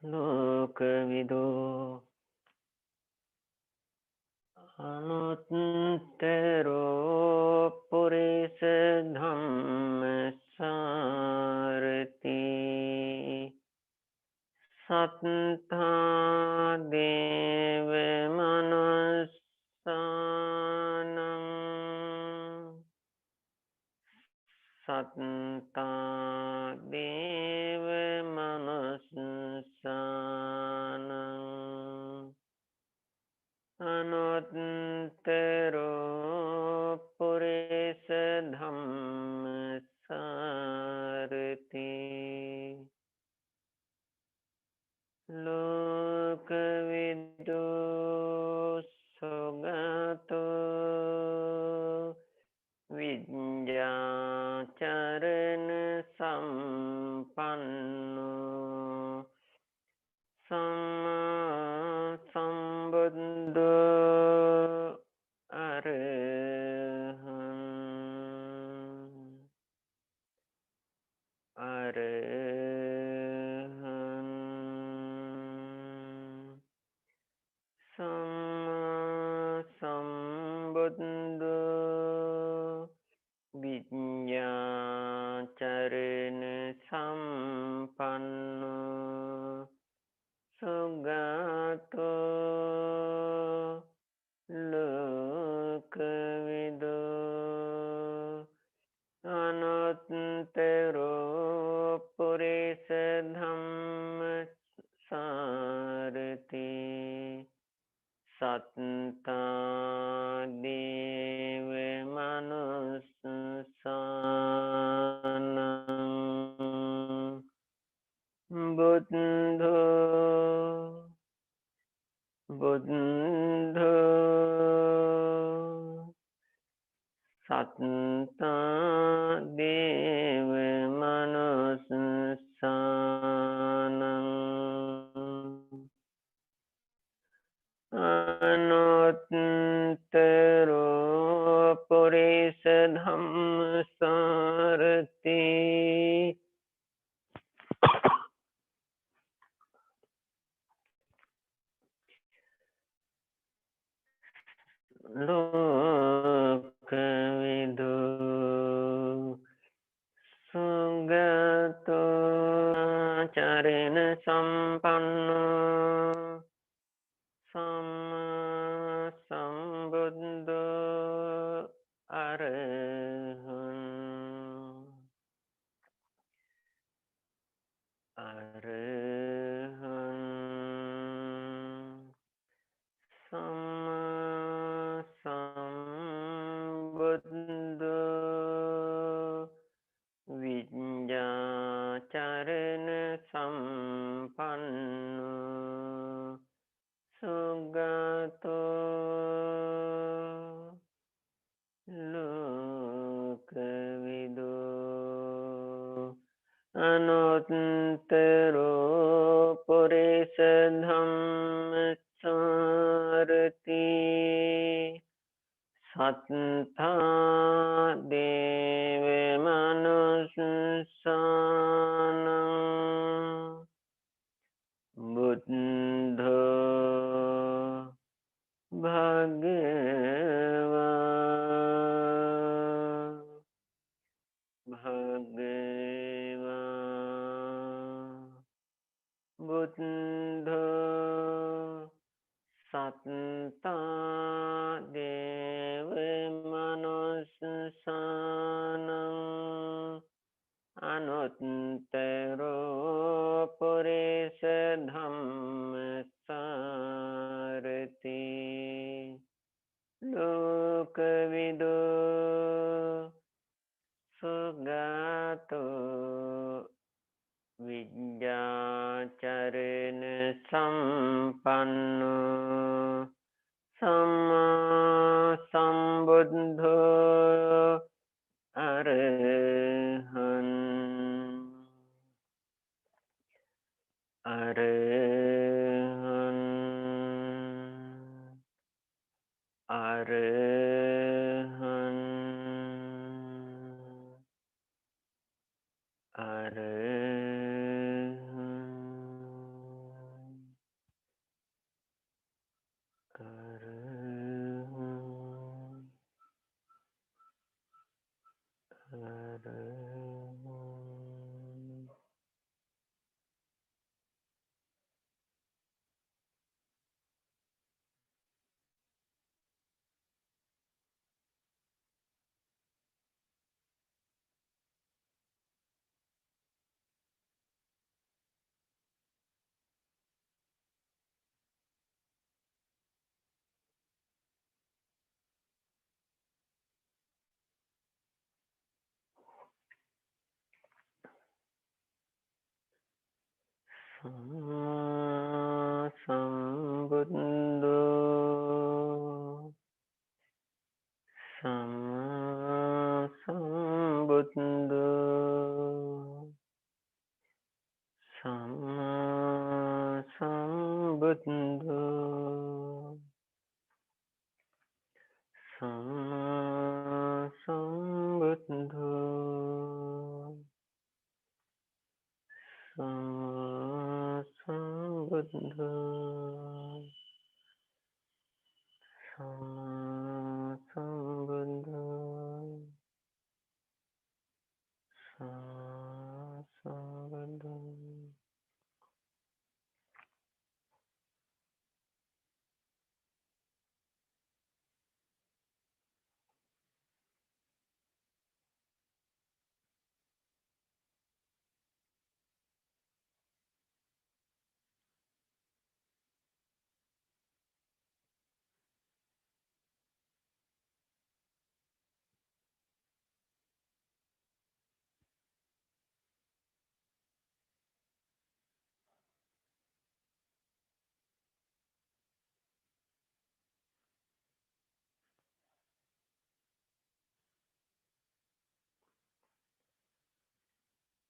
Speaker 2: Lokavido Anuttaro purisa dhammasarati Sattha deva manussanam Sattha deva manussanam Anuttaro purisa dhammasarati Lokavido sugato Vijñācarana sampanno Samma sambuddho arahant arahant Samma sambuddho Vijñācarana sampanno Sugato lokavido Anuttaro purisa dhammasarati Sattha deva manussanam Buddho Buddho Sattha deva manussanam Anuttaro purisa dhammasarati Lokavido Sugato Carana sampanno Samma අරහං සම්මා සම්බුද්ධෝ විඤ්ඤාචරණ සම්පන්නෝ සුගතෝ ලෝකවිදෝ අනුත්තරෝ පුරිස ධම්මචාරති සත්තා දේව මනුස්සානං බුද්ධෝ භගවා බුද්ධෝ සත්තා දේව මනුස්සානං අනුත්තරෝ පුරිස ධම්මසාරති ලෝකවිදෝ සුගතෝ විඤ්ඤාචරණ සම්පන්නෝ සම්මා සම්බුද්ධෝ අරහං අරහං අරහං සම්මා සම්බුද්ධෝ සම්මා සම්බුද්ධෝ සම්මා සම්බුද්ධෝ සම්මා සම්බුද්ධෝ සම්මා සම්බුද්ධෝ සම්මා සම්බුද්ධෝ සම්මා සම්බුද්ධෝ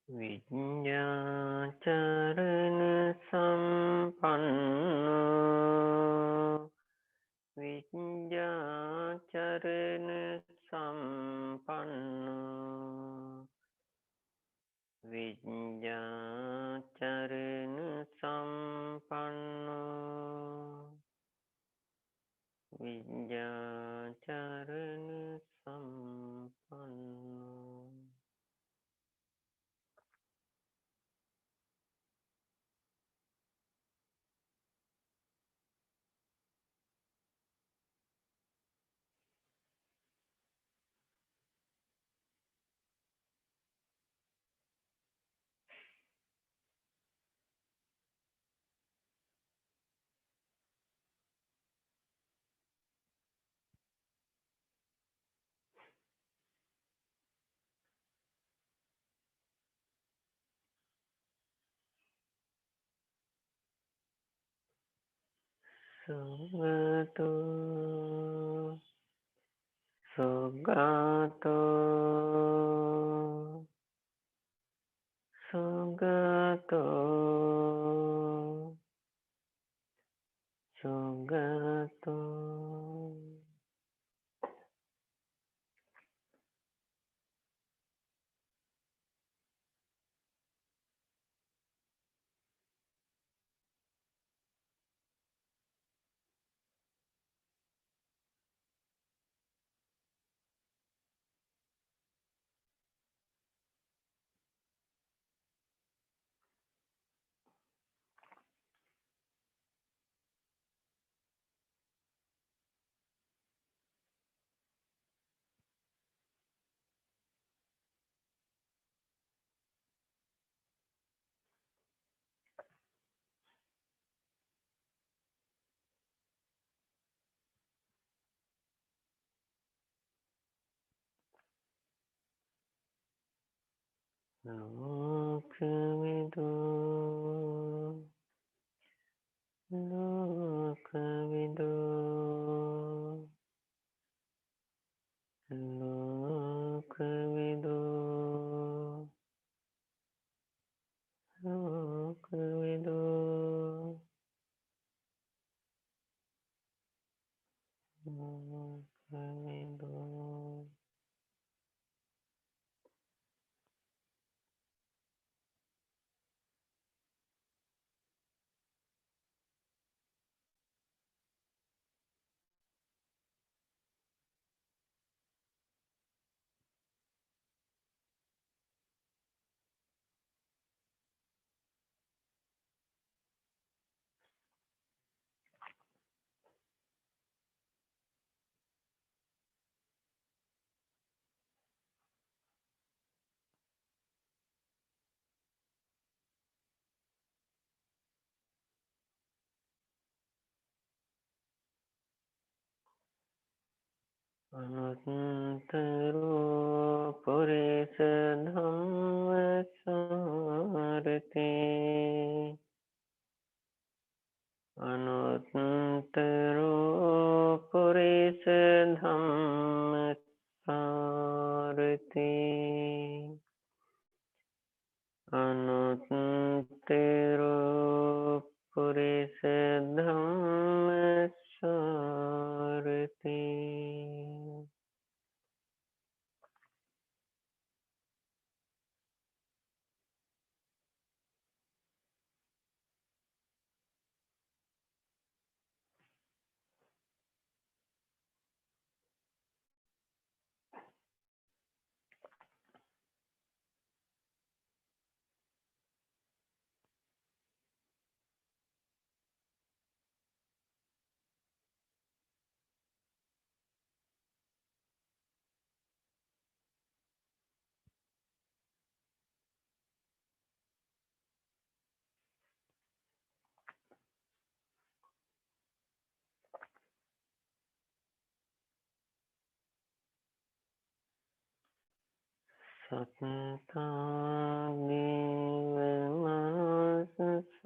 Speaker 2: විඤ්ඤාචරණ සම්පන්නෝ විඤ්ඤාචරණ සම්පන්නෝ විඤ්ඤාචරණ සම්පන්නෝ විඤ්ඤාචරණ සම්පන්නෝ Sugato Sugato Sugato Sugato Lokamido Lokamido Lokamido Lokamido Lokamido Anantaro Purisa Dhamma Sarati Anantaro Purisa Dhamma Sarati Anantaro Purisa Dhamma Sarati Sattani Vimasana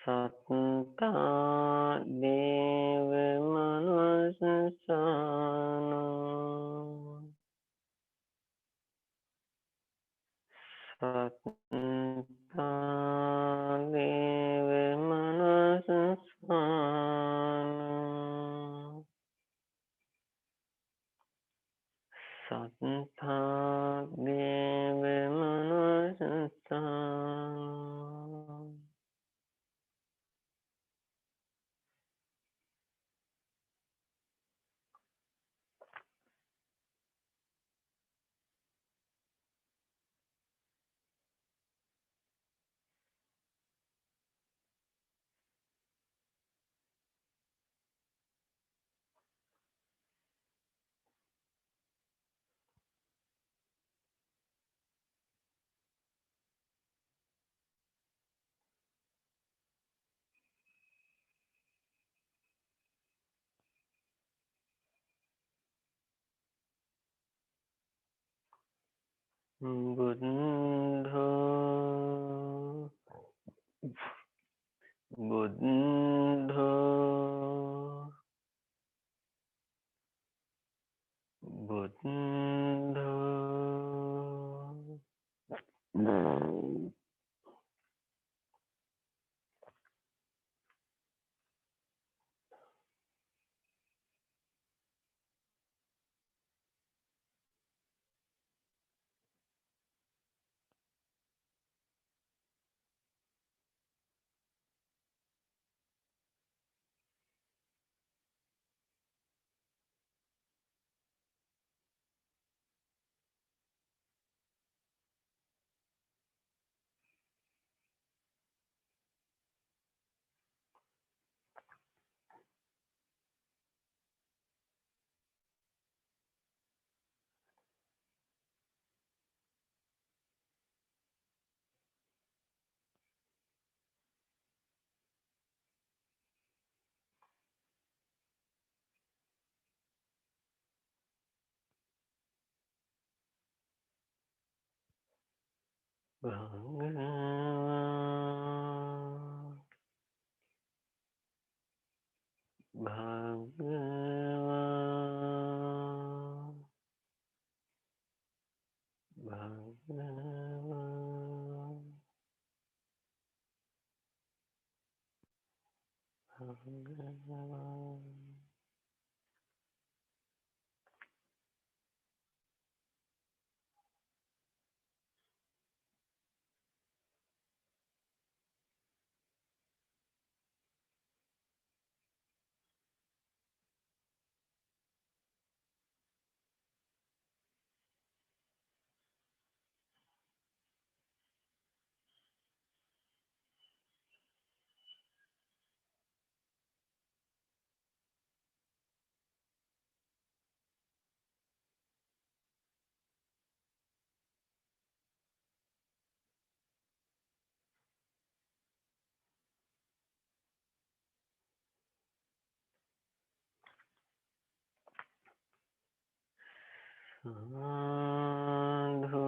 Speaker 2: Sattani Vimasana Sattani Vimasana Sattva Deve Manasanta Buddha बुद्धो बुद्धो साधु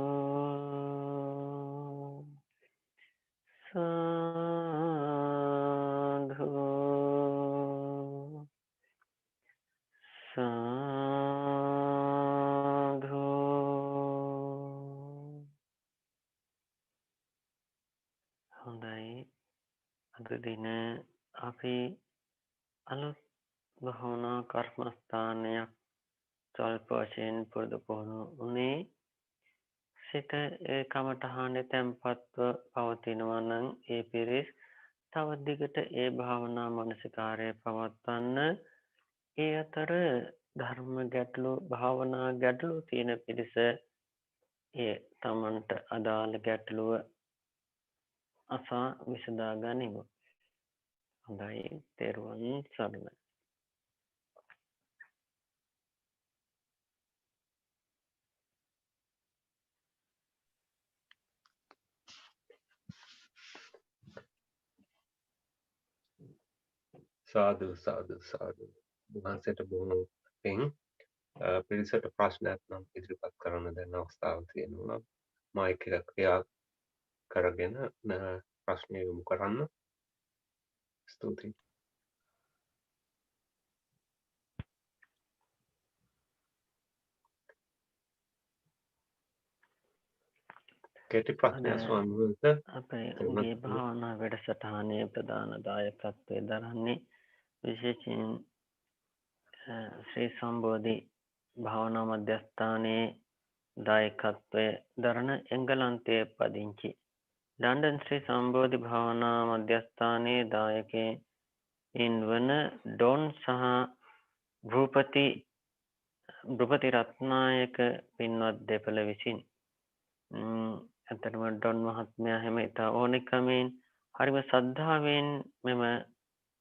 Speaker 2: साधु साधु හොඳයි අද දින අපි අලුත් භවනා කර්මස්ථානයක් ස්වල්ප වශයෙන් පුරුදු පුහුණු වුණේ සිත ඒ කමඨහනේ තැම්පත්ව පවතිනවා නම් ඒ පිරිස් තව දිගට ඒ භාවනා මනසිකාරය පවත්වන්න ඒ අතර ධර්ම ගැටලු භාවනා ගැටලු තියෙන පිරිස ඒ තමන්ට අදාළ ගැටලුව අසා විසඳා ගනිමු. හොඳයි තෙරුවන් සරණයි.
Speaker 4: සාදු සාදු සාදු වහන්සේට බොහොම පිං පිරිසට ප්‍රශ්නයක් නම් ඉදිරිපත් කරන්න දැන් අවස්ථාව තියෙනවා මයික් එක ක්‍රියා කරගෙන ප්‍රශ්නය යොමු කරන්න ස්තුතියි කෙටි ප්‍රශ්නයක් ස්වාමීන් වහන්සේ
Speaker 2: අපේ උගේ භාවනා වැඩසටහනේ ප්‍රධාන දායකත්වය දරන්නේ විශේෂයෙන් ශ්‍රී සම්බෝධි භාවනා මධ්‍යස්ථානයේ දායකත්වය දරන එංගලන්තයේ පදිංචි ලන්ඩන් ශ්‍රී සම්බෝධි භාවනා මධ්‍යස්ථානයේ දායකයින් වන ඩොන් සහ භූපති රත්නායක පින්වත් දෙපළ විසින් ඇත්තටම ඩොන් මහත්මයා හැම ඉතා ඕනෙකමින් හරිම ශ්‍රද්ධාවෙන් මෙම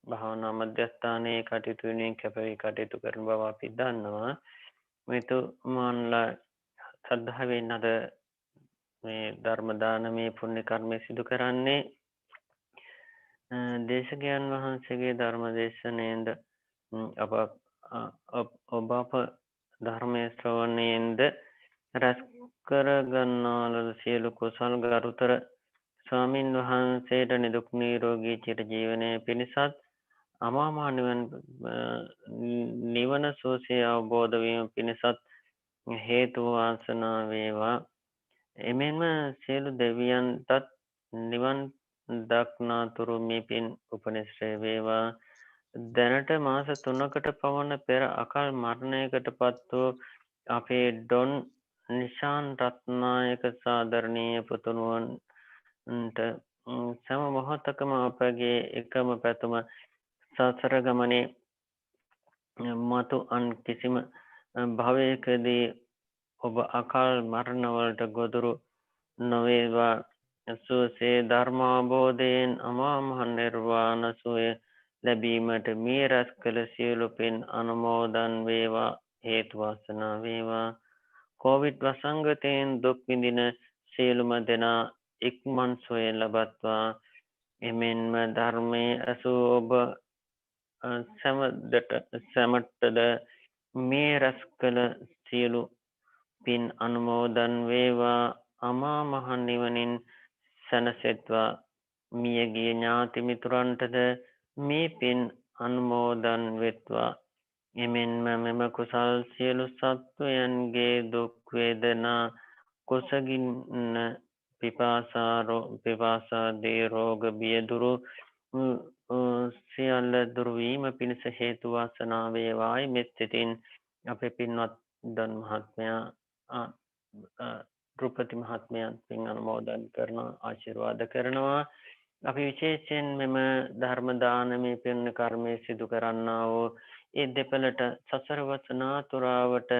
Speaker 2: භාවනා මධ්‍යස්ථානයේ කටයුතු වෙනුවෙන් කැපවී කටයුතු කරන බව අපි දන්නවා. මෙතුමාන්ලා ශ්‍රද්ධාවෙන් අද මේ ධර්ම දානමේ පුණ්‍ය කර්මය සිදු කරන්නේ දේශකයන් වහන්සේගේ ධර්ම දේශනෙන්ද ඔබ අප ධර්මයේ ශ්‍රවණයෙන්ද රැස් කර ගන්නා ලද සියලු කුසල් ගරුතර ස්වාමින් වහන්සේට නිදුක් නිරෝගී චිරජීවනයේ පිණිසත් අමා මහ නිවන සුවසේ අවබෝධ වීම පිණිසත් හේතු වාසනා වේවා. එමෙන්ම සියලු දෙවියන්ටත් නිවන් දක්නාතුරු මේ පින් උපනිශ්‍රේ වේවා. දැනට මාස 3කට පමණ පෙර අකල් මරණයකට පත් වූ අපේ ඩොන් නිශාන් රත්නායක සාදරණීය පුතුණුවන්ට සෑම මොහොතකම අපගේ එකම පැතුම සසර ගමනේ මතු අන් කිසිම භවයකදී ඔබ අකල් මරණවලට ගොදුරු නොවේවා. සුවසේ ධර්මාබෝධයෙන් අමා මහ නිර්වාණ සුවය ලැබීමට මේ රැස් කළ සියලු පින් අනුමෝදන් වේවා. හේතු වාසනා වේවා. කොවිඩ් වසංගතයෙන් දුක් විඳින සියලුම දෙනා ඉක්මන් සුවය ලබත්වා. එමෙන්ම ධර්මයේ අසූ ඔබ සැමටද මේ රැස් කළ සියලු පින් අනුමෝදන් වේවා. අමා මහ නිවනින් සැනසෙත්වා. මියගිය ඥාති මිතුරන්ටද මේ පින් අනුමෝදන් වෙත්වා. එමෙන්ම මෙම කුසල් සියලු සත්වයන්ගේ දුක් වේදනා කුසගින්න පිපාසාදී රෝග බිය දුරු සියල්ල දුරුවීම පිණිස හේතු වාසනා වේවායි මෙත් සිතින් අපේ පින්වත් ඩොන් මහත්මයා රුපති මහත්මයන් පින් අනුමෝදන් කරන ආශිර්වාද කරනවා. අපි විශේෂයෙන් මෙම ධර්ම දානමේ පුණ්‍ය කර්මය සිදු කරන්නා වූ ඒ දෙපළට සසර වසනා තුරාවට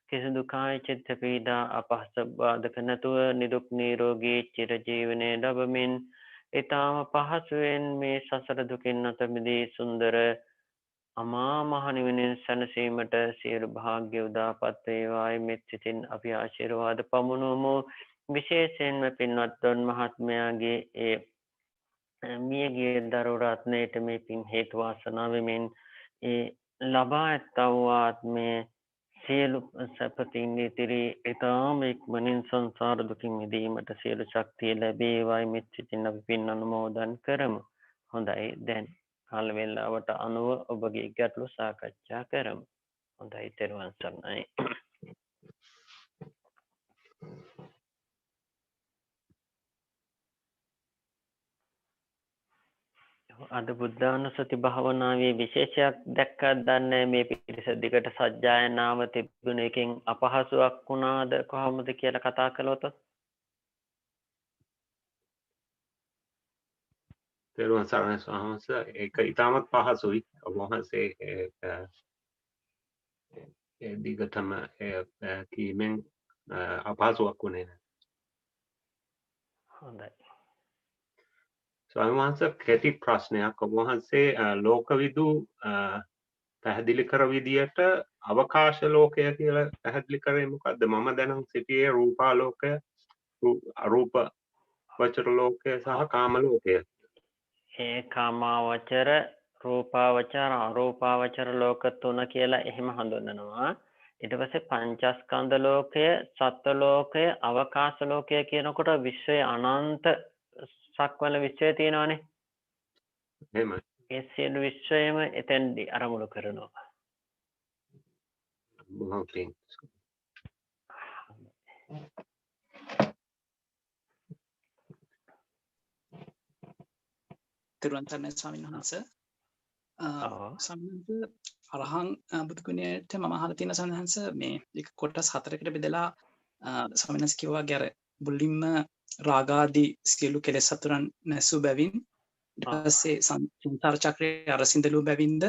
Speaker 2: කිසිදු කාය චිත්ත පීඩා අපහස බාධක නැතුව නිදුක් නිරෝගී චිරජීවනයේ ලැබමින් ඊටම පහසුවෙන් මේ සසර දුකින් අත මිදී සුන්දර අමා මහ නිවනින් සැනසීමට සියලු භාග්‍ය උදාපත් වේවායි මෙත් සිතින් අපි ආශිර්වාද පමුණුවමු. විශේෂයෙන්ම පින්වත් ඩොන් මහත්මයාගේ ඒ මියගිය දරුණු රත්නයට මේ පින් හේතු වාසනා වෙමින් ඒ ලබා ඇත්තා වූ ආත්මයේ සියලු සැපතින් ඉතිරි ඊටම ඉක්මනින් සංසාර දුකින් මිදීමට සියලු ශක්තිය ලැබේවායි මෙත් සිතින් අපි පින් අනුමෝදන් කරමු. හොඳයි, දැන් කාල වේලාවට අනුව ඔබගේ ගැටලු සාකච්ඡා කරමු. හොඳයි, තෙරුවන් සරණයි. අද බුද්ධානුස්සති භාවනාවේ විශේෂයක් දැක්කත් දන්නේ මේ පිරිස දිගට සජ්ජායනාව තිබුණ එකෙන් අපහසුයක් වුණාද කොහොමද කියලා කතා කළොත්?
Speaker 4: තෙරුවන් සරණයි ස්වාමීන් වහන්සේ. ඒක ඉතාමත් පහසුයි. ඔබ වහන්සේ දිගටම කීමෙන් අපහසුයක් වුණේ නැහැ.
Speaker 2: හොඳයි.
Speaker 4: ස්වාමීන් වහන්සේ, කෙටි ප්‍රශ්නයක්. ඔබ වහන්සේ ලෝකවිදු පැහැදිලි කර විදියට අවකාශ ලෝකය කියලා පැහැදිලි කරේ මොකද්ද? මම දැනන් සිටියේ රූපාලෝකය, අරූප වචර ලෝකය සහ කාම ලෝකය.
Speaker 2: ඒ කාමාවචර, රූපාවචර, අරූපාවචර ලෝක තුන කියලා එහෙම හඳුන්වනවා. ඊට පස්සේ පංචස්කන්ධ ලෝකය, සත්ත්ව ලෝකය, අවකාශ ලෝකය කියනකොට විශ්වයේ අනන්ත සක්වල විශ්වය තියෙනවානේ.
Speaker 4: එහෙමයි.
Speaker 2: ඒ සියලු විශ්වයම එතෙන්දී අරමුණු කරනවා.
Speaker 4: බොහොම පිං.
Speaker 5: තිරුවන් සරණයි ස්වාමීන් වහන්සේ. සම්බන්ධ අරහං බුදු ගුණයට මම අහලා තියෙන සඳහන්ස මේ එක කොටස් 4කට බෙදලා ස්වාමීන් වහන්සේ කිව්වා අර මුලින්ම රාගාදී සියලු කෙලෙස් සතුරන් නැසූ බැවින් ඊට පස්සේ සංසාර චක්‍රයේ අරසින්දලු බැවින්ද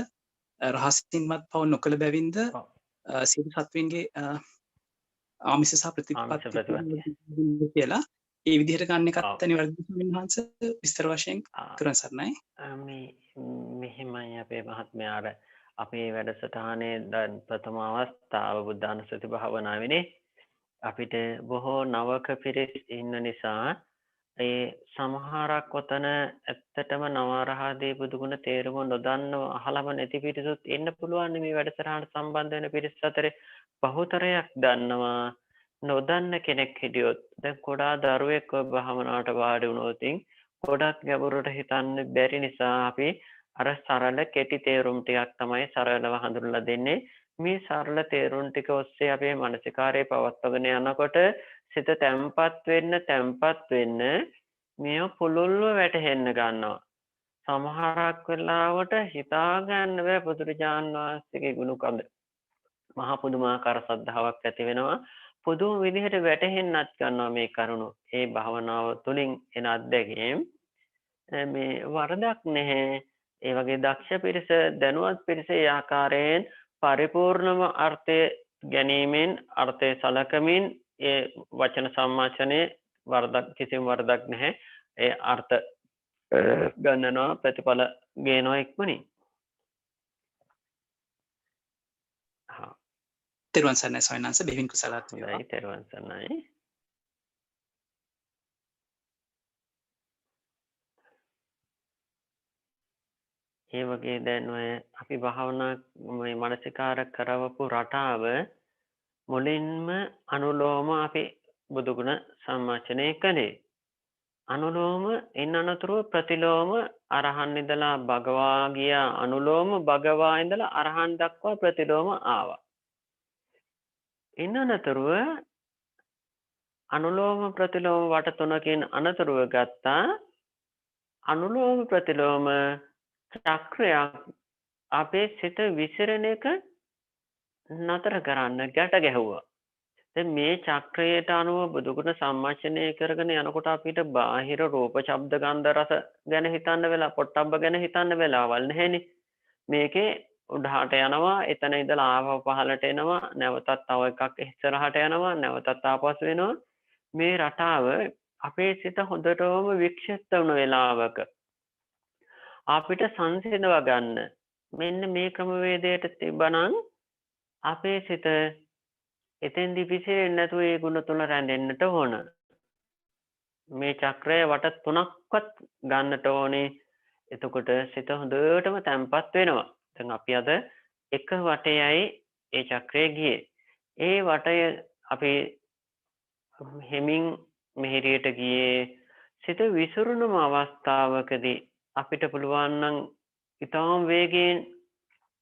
Speaker 5: රහසින්වත් පව නොකළ බැවින්ද සියලු සත්වයන්ගේ ආමිෂ සහ ප්‍රතිපත්ති කියලා ඒ විදිහට ගන්න එකත් අනිවාර්යයෙන්ම ස්වාමීන් වහන්සේ විස්තර වශයෙන් කරන සරණයි.
Speaker 2: මෙහෙමයි අපේ මහත්මයාර අපේ වැඩසටහනේ දැන් ප්‍රථම අවස්ථාව බුද්ධානුස්සති භාවනාවේනේ අපිට බොහෝ නවක පිරිස් ඉන්න නිසා ඒ සමහරක් ඔතන ඇත්තටම නවරහදී බුදුගුණ තේරුම නොදන්නව අහලම නැති පිරිසුත් ඉන්න පුළුවන් මේ වැඩසටහනට සම්බන්ධ වෙන පිරිස් අතරේ බහුතරයක් දන්නවා නොදන්න කෙනෙක් හිටියොත් දැන් ගොඩා දරුවෙක් ඔය භාවනාවට වාඩි වුණොත් ගොඩක් ගැඹුරට හිතන්න බැරි නිසා අපි අර සරල කෙටි තේරුම් ටිකක් තමයි සරලව හඳුන්වලා දෙන්නේ. මේ සරල තේරුම් ටික ඔස්සේ අපේ මානසිකාරය පවත්වාගෙන යනකොට සිත තැම්පත් වෙන්න මෙය පුළුල්ව වැටහෙන්න ගන්නවා. සමහරක් වෙලාවට හිතා ගන්න බෑ බුදුරජාණන් වහන්සේගේ ගුණ මහා පුදුමාකාර ශ්‍රද්ධාවක් ඇති වෙනවා. පුදුම විදිහට වැටහෙන්නත් ගන්නවා මේ කරුණු. ඒ භාවනාව තුළින් එන අත්දැකීම් මේ වරදක් නැහැ. ඒ වගේ දක්ෂ පිරිස දැනුවත් පිරිස ඒ ආකාරයෙන් පරිපූර්ණම අර්ථය ගැනීමෙන් අර්ථය සලකමින් ඒ වචන සම්මාචනයේ කිසිම වරදක් නැහැ. ඒ අර්ථ ගන්නනවා ප්‍රතිඵල ගේනවා ඉක්මනින්.
Speaker 5: තෙරුවන් සරණයි ස්වාමීන් වහන්සේ බෙහෙවින් කුසලත් වේවා.
Speaker 2: හොඳයි තෙරුවන් සරණයි. ඒ වගේ දැන් ඔය අපි භාවනා මේ මානසිකාර කරවපු රටාව මුලින්ම අනුලෝම අපි බුදුගුණ සම්මාචනය කළේ. අනුලෝම ඉන් අනතුරුව ප්‍රතිලෝම අරහන් ඉඳලා භගවා ගියා. අනුලෝම භගවා ඉඳලා අරහන් දක්වා ප්‍රතිලෝම ආවා. ඉන් අනතුරුව අනුලෝම ප්‍රතිලෝම වට තුනකින් අනතුරුව ගත්තා. අනුලෝම ප්‍රතිලෝම චක්‍රයක් අපේ සිත විසිරෙන එක නතර කරන්න ගැට ගැහුවා. දැන් මේ චක්‍රයට අනුව බුදුගුණ සම්මාචනය කරගෙන යනකොට අපිට බාහිර රූප ශබ්ද ගන්ධ රස ගැන හිතන්න වෙලා පොට්ටබ්බ ගැන හිතන්න වෙලාවල් නැහෙනේ. මේකේ උඩහට යනවා, එතන ඉඳලා ආපහු පහළට එනවා, නැවතත් තව එකක් ඉස්සරහට යනවා, නැවතත් ආපසු වෙනවා. මේ රටාව අපේ සිත හොඳටම වික්ෂිප්ත වුණ වෙලාවක අපිට සංසිඳව ගන්න මෙන්න මේ ක්‍රමවේදයට තිබ්බනම් අපේ සිත එතෙන්දි විසිරෙන්නේ නැතුව ඒ ගුණ තුන රැඳෙන්නට ඕන. මේ චක්‍රය වට තුනක්වත් ගන්නට ඕනේ. එතකොට සිත හොඳටම තැම්පත් වෙනවා. දැන් අපි අද එක වටයයි ඒ චක්‍රය ගියේ. ඒ වටය අපි හිමින් මෙහෙරියට ගියේ. සිත විසිරුණම අවස්ථාවකදී අපිට පුළුවන් නම් ඊටම වේගයෙන්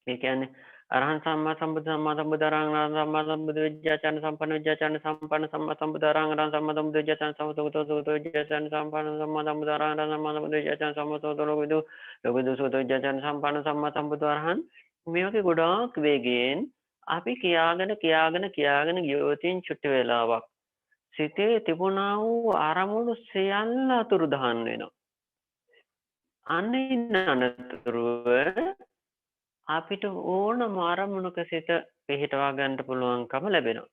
Speaker 2: ඒ කියන්නේ අරහං සම්මා සම්බුද්ධාරං සම්මා සම්බුද්ධ විද්‍යාචාන සම්පන්න විද්‍යාචාන සම්පන්න සම්මා සම්බුද්ධාරං සම්මා සම්බුද්ධ විද්‍යාචාන සම්මතෝතෝ විද්‍යාචාන සම්පන්න සම්මා සම්බුද්ධාරං සම්මා සම්බුද්ධ විද්‍යාචාන සම්මතෝතෝ ලෝකවිදු සෝතෝ විද්‍යාචාන සම්පන්න සම්මා සම්බුද්ධාරං මේ වගේ ගොඩාක් වේගයෙන් අපි කියාගෙන ගියොතින් චුට්ටි වෙලාවක් සිතේ තිබුණා වූ ආරමුණු සියල්ල අතුරුදහන් වෙනවා. අනින්න අනතුරුව අපිට ඕනම අරමුණක සිත පිහිටවා ගන්න පුළුවන්කම ලැබෙනවා.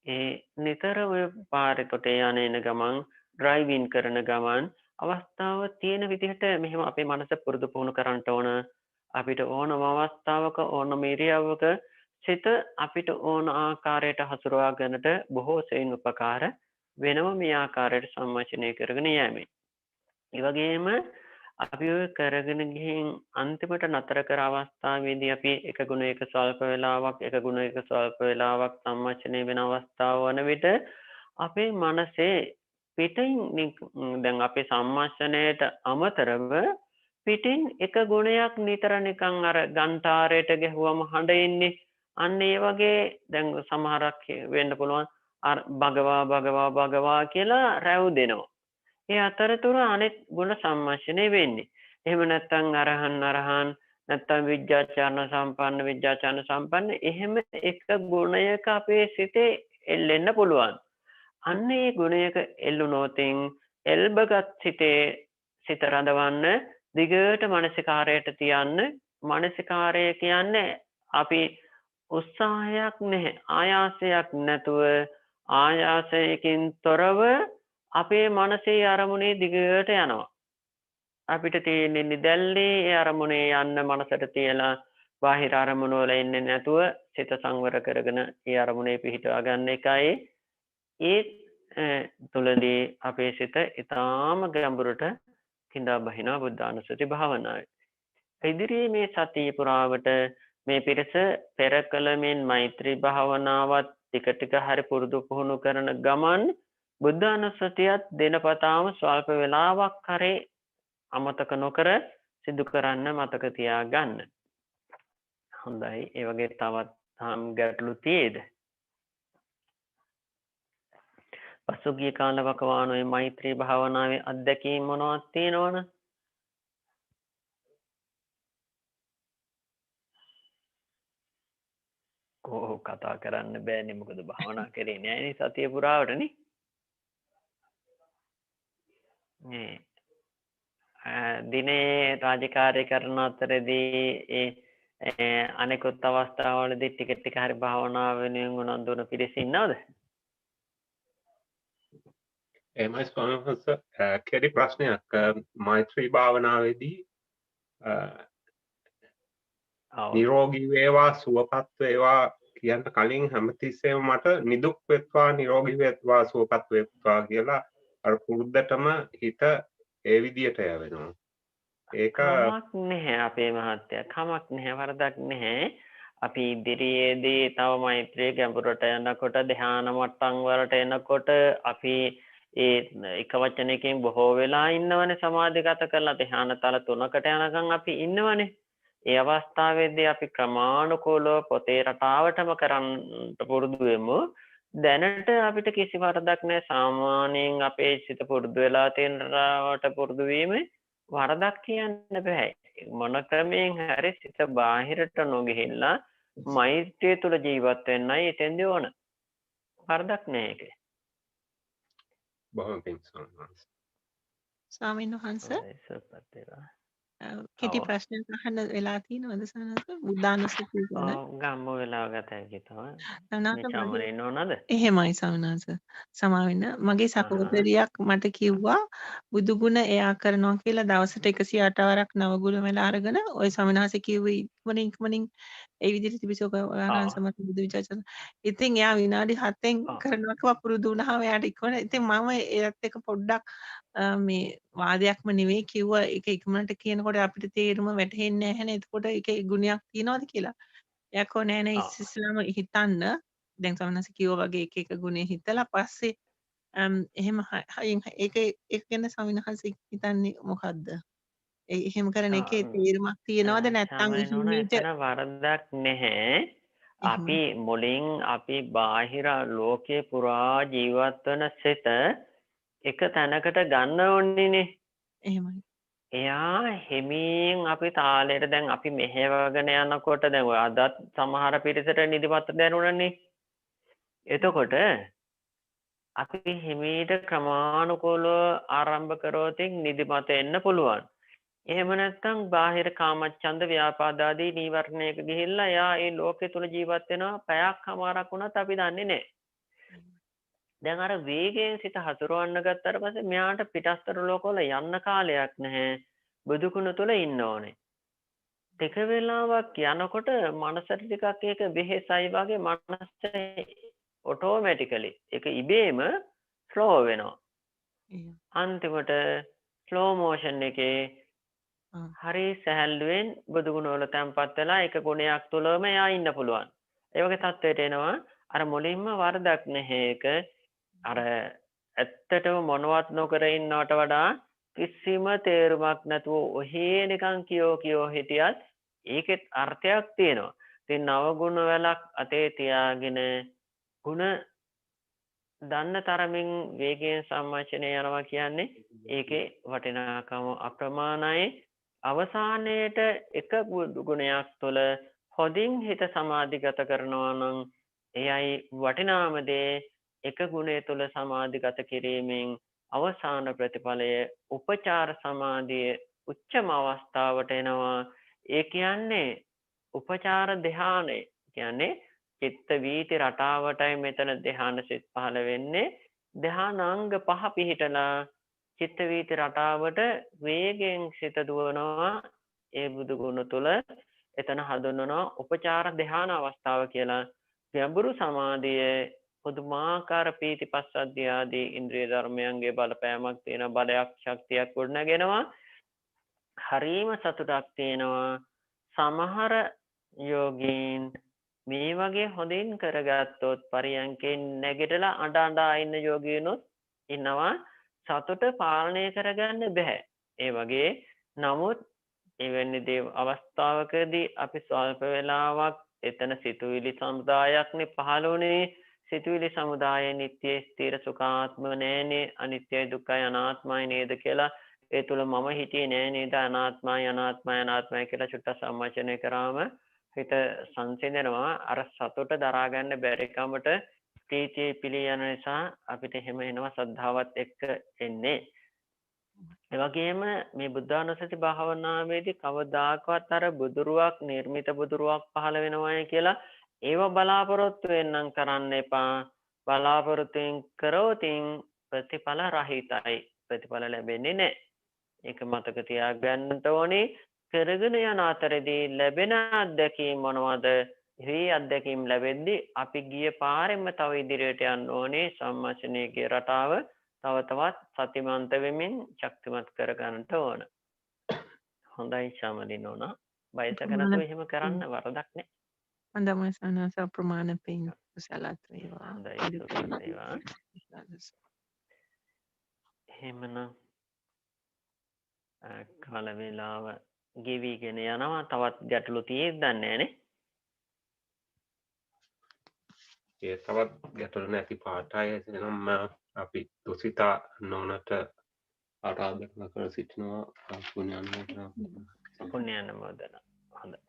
Speaker 2: ඒ නිතර ඔය පාරේ තොටේ යන ගමන් ඩ්‍රයිවිං කරන ගමන් අවස්ථාව තියෙන විදිහට මෙහෙම අපේ මනස පුරුදු පුහුණු කරන්න ඕන. අපිට ඕනම අවස්ථාවක ඕනම ඉරියව්වක සිත අපිට ඕන ආකාරයට හසුරවා ගන්නට බොහෝ සෙයින් උපකාර වෙනම මේ ආකාරයට සම්මාචනය කරගෙන යෑමෙන්. ඒ වගේම අපි ඔය කරගෙන ගිහින් අන්තිමට නතර කර අවස්ථාවේදී අපි එක ගුණයක ස්වල්ප වේලාවක් සම්මාචනය වෙන අවස්ථාව වන විට අපේ මනසේ පිටින් දැන් අපේ සම්මාචනයට අමතරව පිටින් එක ගුණයක් නිතර නිකන් අර ගන්ටාරයට ගැහුවම හඬ එන්නේ. අන්න ඒ වගේ දැන් සමහරක් වෙන්න පුළුවන් අර භගවා කියලා රැව් දෙනවා. ඒ අතරතුර අනෙක් ගුණ සම්මාශනය වෙන්නේ. එහෙම නැත්නම් අරහන් නැත්නම් විද්‍යාචාන සම්පන්න එහෙම එක ගුණයක අපේ සිතේ එල්ලෙන්න පුළුවන්. අන්න ඒ ගුණයක එල්ලුනොතින් එල්බගත් සිත රඳවන්න දිගට මානසිකාරයට තියන්න. මානසිකාරය කියන්නේ අපි උත්සාහයක් නැහැ, ආයාසයක් නැතුව ආයාසයකින් තොරව අපේ මනසේ අරමුණේ දිගට යනවා. අපිට තියෙන්නේ නිදැල්ලේ ඒ අරමුණේ යන්න මනසට තියලා බාහිර අරමුණු වල එන්නේ නැතුව සිත සංවර කරගෙන ඒ අරමුණේ පිහිටවා ගන්න එකයි. ඒ තුලදී අපේ සිත ඊටාම ගැඹුරට කිඳා බහිනා බුද්ධානුස්සති භාවනාවයි. ඉදිරියේ මේ සතිය පුරාවට මේ පිරිස පෙර කළ මෙන් මෛත්‍රී භාවනාවත් ටික ටික හරි පුරුදු පුහුණු කරන ගමන් බුද්ධානුස්සතියත් දිනපතාම ස්වල්ප වේලාවක් හරි අමතක නොකර සිදු කරන්න මතක තියාගන්න. හොඳයි. ඒ වගේ තවත් ගැටලු තියෙද? පසුගිය කාලවකවානුවේ මෛත්‍රී භාවනාවේ අත්දැකීම් මොනවද තියෙනවද? කතා කරන්න බෑනේ මොකද භාවනා කරේ නෑනේ සතිය පුරාවටනේ. දිනේ රාජකාරී කරන අතරදී අනෙකුත් අවස්ථාවලදී ටික ටික හරි භාවනාව වෙනුවෙන් උනන්දු වෙන පිරිස ඉන්නවද?
Speaker 4: එහෙමයි ස්වාමීන් වහන්සේ කෙටි ප්‍රශ්නයක් මෛත්‍රී භාවනාවේදී නිරෝගී වේවා සුවපත් වේවා කියන්න කලින් හැමතිස්සෙම මට නිදුක් වෙත්වා නිරෝගී වෙත්වා සුවපත් වෙත්වා කියලා අර පුරුද්දටම හිත ඒ විදියට යවෙනවා. ඒක
Speaker 2: කමක් නැහැ අපේ මහත්තයා, කමක් නැහැ, වරදක් නැහැ. අපි ඉදිරියේදී තව මෛත්‍රී ගැඹුරට යනකොට ධ්‍යාන මට්ටම් වලට එනකොට අපි ඒ එක වචනයකින් බොහෝ වෙලා ඉන්නවනේ සමාධිගත කරලා ධ්‍යාන තල 3කට යනකම් අපි ඉන්නවනේ. ඒ අවස්ථාවේදී අපි ක්‍රමානුකූලව පොතේ රටාවටම කරන්න පුරුදු වෙමු. දැනට අපිට කිසි වරදක් නැහැ. සාමාන්‍යයෙන් අපේ සිත පුරුදු වෙලා තියෙන රටාවට පුරුදු වීමේ වරදක් කියන්න බෑ. මොන ක්‍රමයෙන් හරි සිත බාහිරට නොගිහිල්ලා මෛත්‍රිය තුල ජීවත් වෙන්නයි එතෙන්දී ඕන. වරදක් නෑ ඒකේ.
Speaker 4: බොහොම පිං
Speaker 6: ස්වාමීන් වහන්සේ
Speaker 2: සුවපත් වේවා.
Speaker 6: කෙටි ප්‍රශ්නයක් අහන්න වෙලා තියෙනවද සනස බුද්ධානුස්සතිය ගැන?
Speaker 2: ගම්ම වෙලාව ගත හැකි තමයි.
Speaker 6: සමනාත
Speaker 2: මේ චාමරේ ඉන්න ඕනද?
Speaker 6: එහෙමයි සමනාස. සමාවෙන්න මගේ සහෝදරියක් මට කිව්වා බුදු ගුණ එයා කරනවා කියලා දවසට 108 වරක් නවගුණ වෙලා අරගෙන ওই සමනාස කිව්වේ ඉක්මනින් ඒ විදිහට තිබිසෝක ආරහං සමත බුදු විචාරන. ඉතින් එයා විනාඩි 7න් කරනවා පුරුදු වුණාම එයාට ඉක්මන. ඉතින් මම ඒත් එක පොඩ්ඩක් මේ වාදයක්ම නෙවෙයි කිව්වා ඒක ඉක්මනට කියනකොට අපිට තේරුම වැටහෙන්නේ නැහැ නේ. එතකොට ඒකේ ගුණයක් තියනවද කියලා. එයා කෝ නෑ නෑ ඉස්සෙල්ලාම හිතන්න. දැන් සමනස කිව්වා වගේ එක එක ගුණේ හිතලා පස්සේ එහෙම ඒක ගැන සමිනහස හිතන්නේ මොකද්ද? එහෙම කරන එකේ තේරුමක් තියනවද නැත්නම්
Speaker 2: එතන වරදක් නැහැ. අපි මුලින් අපි බාහිර ලෝකේ පුරා ජීවත් වෙන සිත එක තැනකට ගන්න ඕනේනේ.
Speaker 6: එහෙමයි.
Speaker 2: එයා හිමින් අපි තාලෙට දැන් අපි මෙහෙවගෙන යනකොට දැන් ඔය අදත් සමහර පිරිසට නිදිමත දැනුණනේ. එතකොට අපි හිමීට ක්‍රමානුකූලව ආරම්භ කරොත් නිදිමත එන්න පුළුවන්. එහෙම නැත්නම් බාහිර කාමච්ඡන්ද ව්‍යාපාද ආදී නීවරණයක ගිහිල්ලා එයා ඒ ලෝකෙ තුල ජීවත් වෙනවා පැයක් හමාරක් වුණත් අපි දන්නේ නැහැ. දැන් අර වේගයෙන් සිත හසුරවන්න ගත්තාට පස්සේ මෙයාට පිටස්තර ලෝකවල යන්න කාලයක් නැහැ. බුදුකුණ තුල ඉන්න ඕනේ. ටික වෙලාවක් යනකොට මනසට ටිකක් ඒක වෙහෙසයි වගේ මනස ඔටෝමැටිකලි ඒක ඉබේම ස්ලෝ වෙනවා. අන්තිමට ස්ලෝ මෝෂන් එකේ හරි සැහැල්ලුවෙන් බුදුගුණ වල තැම්පත් වෙලා එක ගුණයක් තුලම එයා ඉන්න පුළුවන්. ඒ වගේ තත්ත්වයට එනවා. අර මුලින්ම වරදක් නැහැ ඒක. අර ඇත්තටම මොනවත් නොකර ඉන්නවට වඩා කිසිම තේරුමක් නැතුව ඔහේ නිකන් කියෝ හිටියත් ඒකෙත් අර්ථයක් තියෙනවා. ඉතින් නව ගුණ වලක් අතේ තියාගෙන ගුණ දන්න තරමින් වේගයෙන් සම්මර්ෂණය යනවා කියන්නේ ඒකේ වටිනාකම අප්‍රමාණයි. අවසානයේට එක ගුණයක් තුළ හොඳින් හිත සමාධිගත කරනවා නම් එයයි වටිනාම දේ. එක ගුණය තුළ සමාධිගත කිරීමෙන් අවසාන ප්‍රතිඵලය උපචාර සමාධිය උච්චම අවස්ථාවට එනවා. ඒ කියන්නේ උපචාර ධ්‍යානය කියන්නේ චිත්ත වීති රටාවටයි මෙතන ධ්‍යාන සිත් පහළ වෙන්නේ. ධ්‍යානාංග 5 පිහිටලා චිත්ත වීති රටාවට වේගයෙන් සිත දුවනවා. ඒ බුදු ගුණ තුළ එතන හඳුන්වනවා උපචාර ධ්‍යාන අවස්ථාව කියලා. ගැඹුරු සමාධියේ පුදුමාකාර පීති පස්සද්ධිය ආදී ඉන්ද්‍රිය ධර්මයන්ගේ බලපෑමක් තියෙන බලයක් ශක්තියක් ගොඩනගෙනවා. හරීම සතුටක් තියෙනවා. සමහර යෝගීන් මේ වගේ හොඳින් කරගත්තොත් පරියන්කෙන් නැගිටලා අඬ අඬා ඉන්න යෝගීනුත් ඉන්නවා. සතුට පාලනය කරගන්න බෑ. ඒ වගේ නමුත් එවැනි දේ අවස්ථාවකදී අපි ස්වල්ප වේලාවක් එතන සිතුවිලි සමුදායක්නේ පහළ වුණේ. සිතුවිලි සමුදාය නිත්‍ය ස්ථිර සුඛාත්ම නෑනේ, අනිත්‍යයි දුක්ඛයි අනාත්මයි නේද කියලා ඒ තුල මම හිටියේ නෑ නේද, අනාත්මයි අනාත්මයි අනාත්මයි කියලා චුට්ටක් සම්මචනය කරාම හිත සංසිඳනවා. අර සතුට දරා ගන්න බැරි කමට ප්‍රීතිය පිළි යන නිසා අපිට එහෙම එනවා ශ්‍රද්ධාවත් එක්ක එන්නේ. ඒ වගේම මේ බුද්ධානුස්සති භාවනාවේදී කවදාකවත් අර බුදුරුවක් නිර්මිත බුදුරුවක් පහළ වෙනවයි කියලා ඒව බලාපොරොත්තු වෙන්නම් කරන්න එපා. බලාපොරොත්තුෙන් කරෝතින් ප්‍රතිඵල රහිතයි. ප්‍රතිඵල ලැබෙන්නේ නැහැ. ඒක මතක තියාගන්න ඕනේ. කරගෙන යන අතරදී ලැබෙන අත්දැකීම් මොනවද? මේ අත්දැකීම් ලැබෙද්දී අපි ගිය පාරෙම තව ඉදිරියට යන්න ඕනේ. සම්මාසනයේ රටාව තව තවත් සතිමන්ත වෙමින් ශක්තිමත් කර ගන්නට ඕන. හොඳයි ශාමලි නෝනා. බයසක නැතුව එහෙම කරන්න වරදක් නැහැ.
Speaker 6: හොඳයි සනස අප්‍රමාණ පින් කුසලත් වේවා.
Speaker 2: හොඳයි සුවපත් වේවා. එහෙමනම් කාල වේලාව ගෙවිගෙන යනවා. තවත් ගැටලු තියෙද්ද නැන්නේ.
Speaker 4: ඒ තවත් ගැටලු නැති පාටයි එනම් අපි දුසිතා නොනට ආරාධනා කර සිටිනවා.
Speaker 2: පුණ්‍යානුමෝදන. හොඳයි.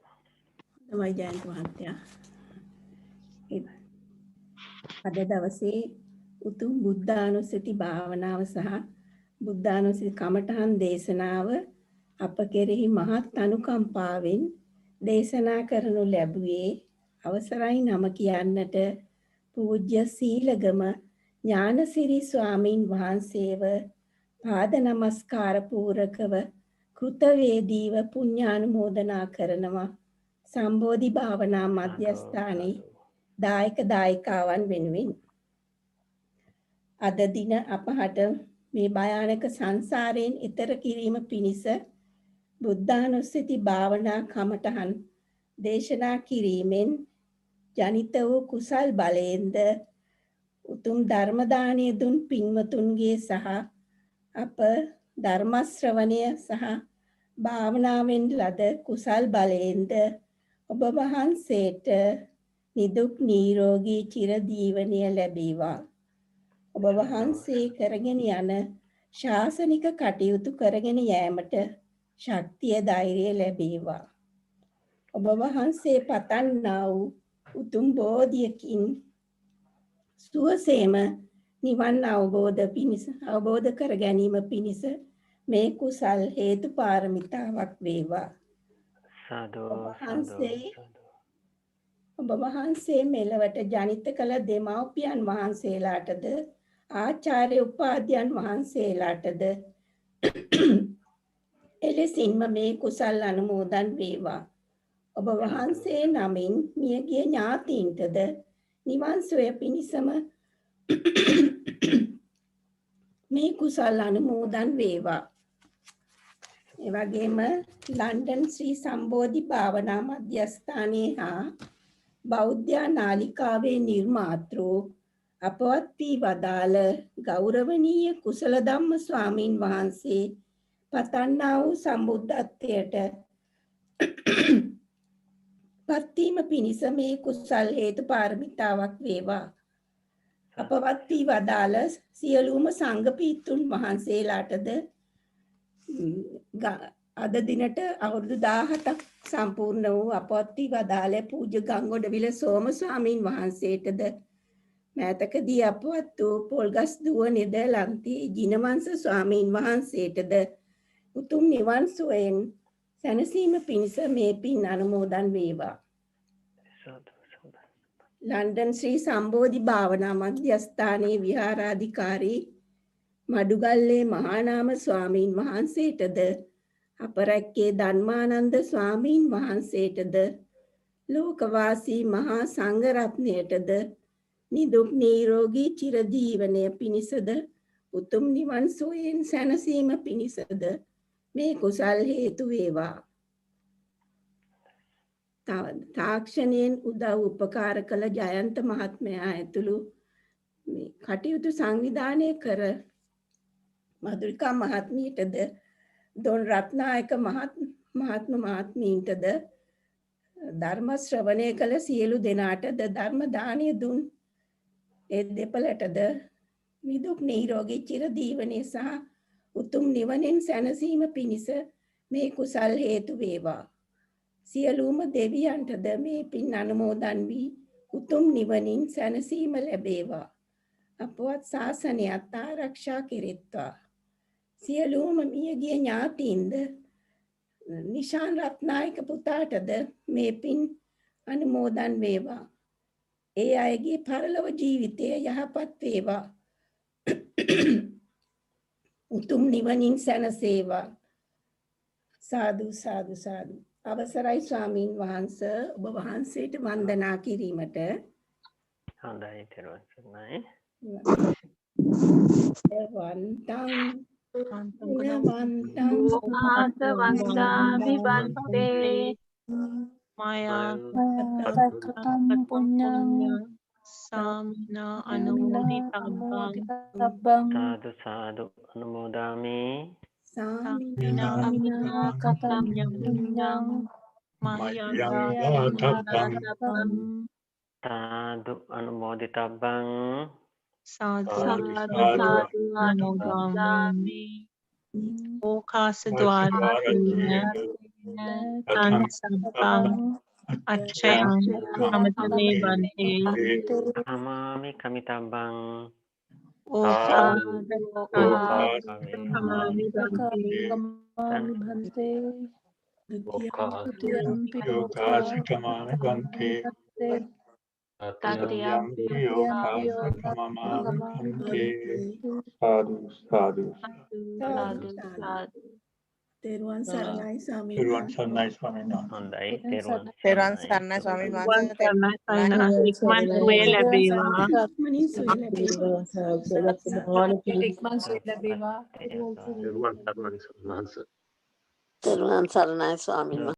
Speaker 7: තමයි ජයන්ත මහත්තයා. අද දවසේ උතුම් බුද්ධානුස්සති භාවනාව සහ බුද්ධානුස්සති කමඨහන් දේශනාව අප කෙරෙහි මහත් අනුකම්පාවෙන් දේශනා කරනු ලැබුවේ අවසරයි නම කියන්නට පූජ්‍ය සීලගම ඥානසිරි ස්වාමින් වහන්සේව පාද නමස්කාර පූරකව කෘතවේදීව පුණ්‍යානුමෝදනා කරනවා. සම්බෝධි භාවනා මධ්‍යස්ථානයේ දායක දායිකාවන් වෙනුවෙන් අද දින අපහට මේ භයානක සංසාරයෙන් එතර කිරීම පිණිස බුද්ධානුස්සති භාවනා කමඨහන් දේශනා කිරීමෙන් ජනිත වූ කුසල් බලයෙන්ද උතුම් ධර්ම දානය දුන් පින්වතුන්ගේ සහ අප ධර්ම ශ්‍රවණය සහ භාවනාවෙන් ලද කුසල් බලයෙන්ද ඔබ වහන්සේට නිදුක් නිරෝගී චිරජීවනය ලැබේවා. ඔබ වහන්සේ කරගෙන යන ශාසනික කටයුතු කරගෙන යෑමට ශක්තිය ධෛර්යය ලැබේවා. ඔබ වහන්සේ පතන්නා වූ උතුම් බෝධියකින් සුවසේම නිවන් අවබෝධ කර ගැනීම පිණිස මේ කුසල් හේතු පාරමිතාවක් වේවා. ඔබ වහන්සේ මෙලවට ජනිත කළ දෙමව්පියන් වහන්සේලාටද ආචාර්ය උපාධ්‍යයන් වහන්සේලාටද එලෙසින්ම මේ කුසල් අනුමෝදන් වේවා. ඔබ වහන්සේ නමින් මියගිය ඥාතීන්ටද නිවන් සොය පිණිසම මේ කුසල් අනුමෝදන් වේවා. ඒ වගේම ලන්ඩන් ශ්‍රී සම්බෝධි භාවනා මධ්‍යස්ථානයේ හා බෞද්ධ නාලිකාවේ නිර්මාතෘ අපවත් වී වදාළ ගෞරවනීය කුසල ධම්ම ස්වාමින් වහන්සේ පතන්නා වූ සම්බුද්ධත්වයට පත්වීම පිණිස මේ කුසල් හේතු පාරමිතාවක් වේවා. අපවත් වී වදාළ සියලුම සංඝ පිටුන් වහන්සේලාටද අද දිනට අවුරුදු 17ක් සම්පූර්ණ වූ අපවත් වී වදාළ පූජ්‍ය ගංගොඩවිල සෝම ස්වාමීන් වහන්සේටද මෑතකදී අපවත් වූ පොල්ගස්දුව නෙදලන්ති ජිනවංශ ස්වාමීන් වහන්සේටද උතුම් නිවන් සුවයෙන් සැනසීම පිණිස මේ පින් අනුමෝදන් වේවා. ලන්ඩන් ශ්‍රී සම්බෝධි භාවනා මධ්‍යස්ථානයේ විහාරාධිකාරී මඩුගල්ලේ මහානාම ස්වාමීන් වහන්සේටද අපරැක්කේ ධර්මානන්ද ස්වාමීන් වහන්සේටද ලෝකවාසී මහා සංඝරත්නයටද නිදුක් නිරෝගී චිරජීවනය පිණිසද උතුම් නිවන් සුවයෙන් සැනසීම පිණිසද මේ කුසල් හේතු වේවා. තාක්ෂණයෙන් උදව් උපකාර කළ ජයන්ත මහත්මයා ඇතුළු මේ කටයුතු සංවිධානය කර මధుරිකා මහත්මියටද දොන් රත්නායක මහත්මීන්ටද ධර්ම ශ්‍රවණය කළ සියලු දෙනාටද ධර්ම දානය දුන් ඒ දෙපළටද නිදුක් නිරෝගී චිරදීවනයේ සහ උතුම් නිවනින් සැනසීම පිණිස මේ කුසල් හේතු වේවා. සියලුම දෙවියන්ටද මේ පින් අනුමෝදන් වී උතුම් නිවනින් සැනසීම ලැබේවා. අපවත් ශාසනයත් ආරක්ෂා කෙරෙත්වා. සියලුම මියගිය ඥාතීන්ද නිශාන් රත්නායක පුතාටද මේ පින් අනුමෝදන් වේවා. ඒ අයගේ පරලොව ජීවිතය යහපත් වේවා. උතුම් නිවනින් සැනසේවා. සාදු සාදු සාදු. අවසරයි ස්වාමීන් වහන්ස ඔබ වහන්සේට වන්දනා කිරීමට.
Speaker 2: හොඳයි තෙරුවන් සරණයි.
Speaker 7: වන්තං
Speaker 1: වන්දාමි බන්තේ
Speaker 6: මායා
Speaker 8: කතං පුඤ්ඤං
Speaker 6: සාමිනා අනුමෝදිතබ්බං
Speaker 2: සාදු සාදු අනුමෝදාමි.
Speaker 6: සාමිනා
Speaker 8: කතං පුඤ්ඤං
Speaker 6: මහියං
Speaker 2: සාදු අනුමෝදිතබ්බං.
Speaker 6: සාදු
Speaker 1: සාදු අනුමෝදාමි.
Speaker 6: ඕකාස ద్వාරේන තං සම්පං අච්ඡයං අමතමේ බන්තේ
Speaker 2: අමාමි කමිතබ්බං.
Speaker 6: ඕකාස
Speaker 8: කමාමි භන්තේ
Speaker 3: योगासिकमानि बन्ते
Speaker 1: තතියම්පි
Speaker 3: योगासिकमानि बन्ते साधु साधु
Speaker 1: සාදු සාදු.
Speaker 7: තෙරුවන් සරණයි ස්වාමීන්
Speaker 3: तिरुवन सरनाई स्वामी नाम
Speaker 2: හොඳයි තෙරුවන්
Speaker 9: තෙරුවන් සරණයි ස්වාමීන් වහන්සේ.
Speaker 6: ඉක්මන් සුවය ලැබේවා.
Speaker 7: වහන්සේ සුවය ලැබේවා.
Speaker 8: ඉක්මන් සුවය ලැබේවා.
Speaker 4: තෙරුවන් සරණයි.
Speaker 9: තෙරුවන් සරණයි ස්වාමීන් වහන්සේ.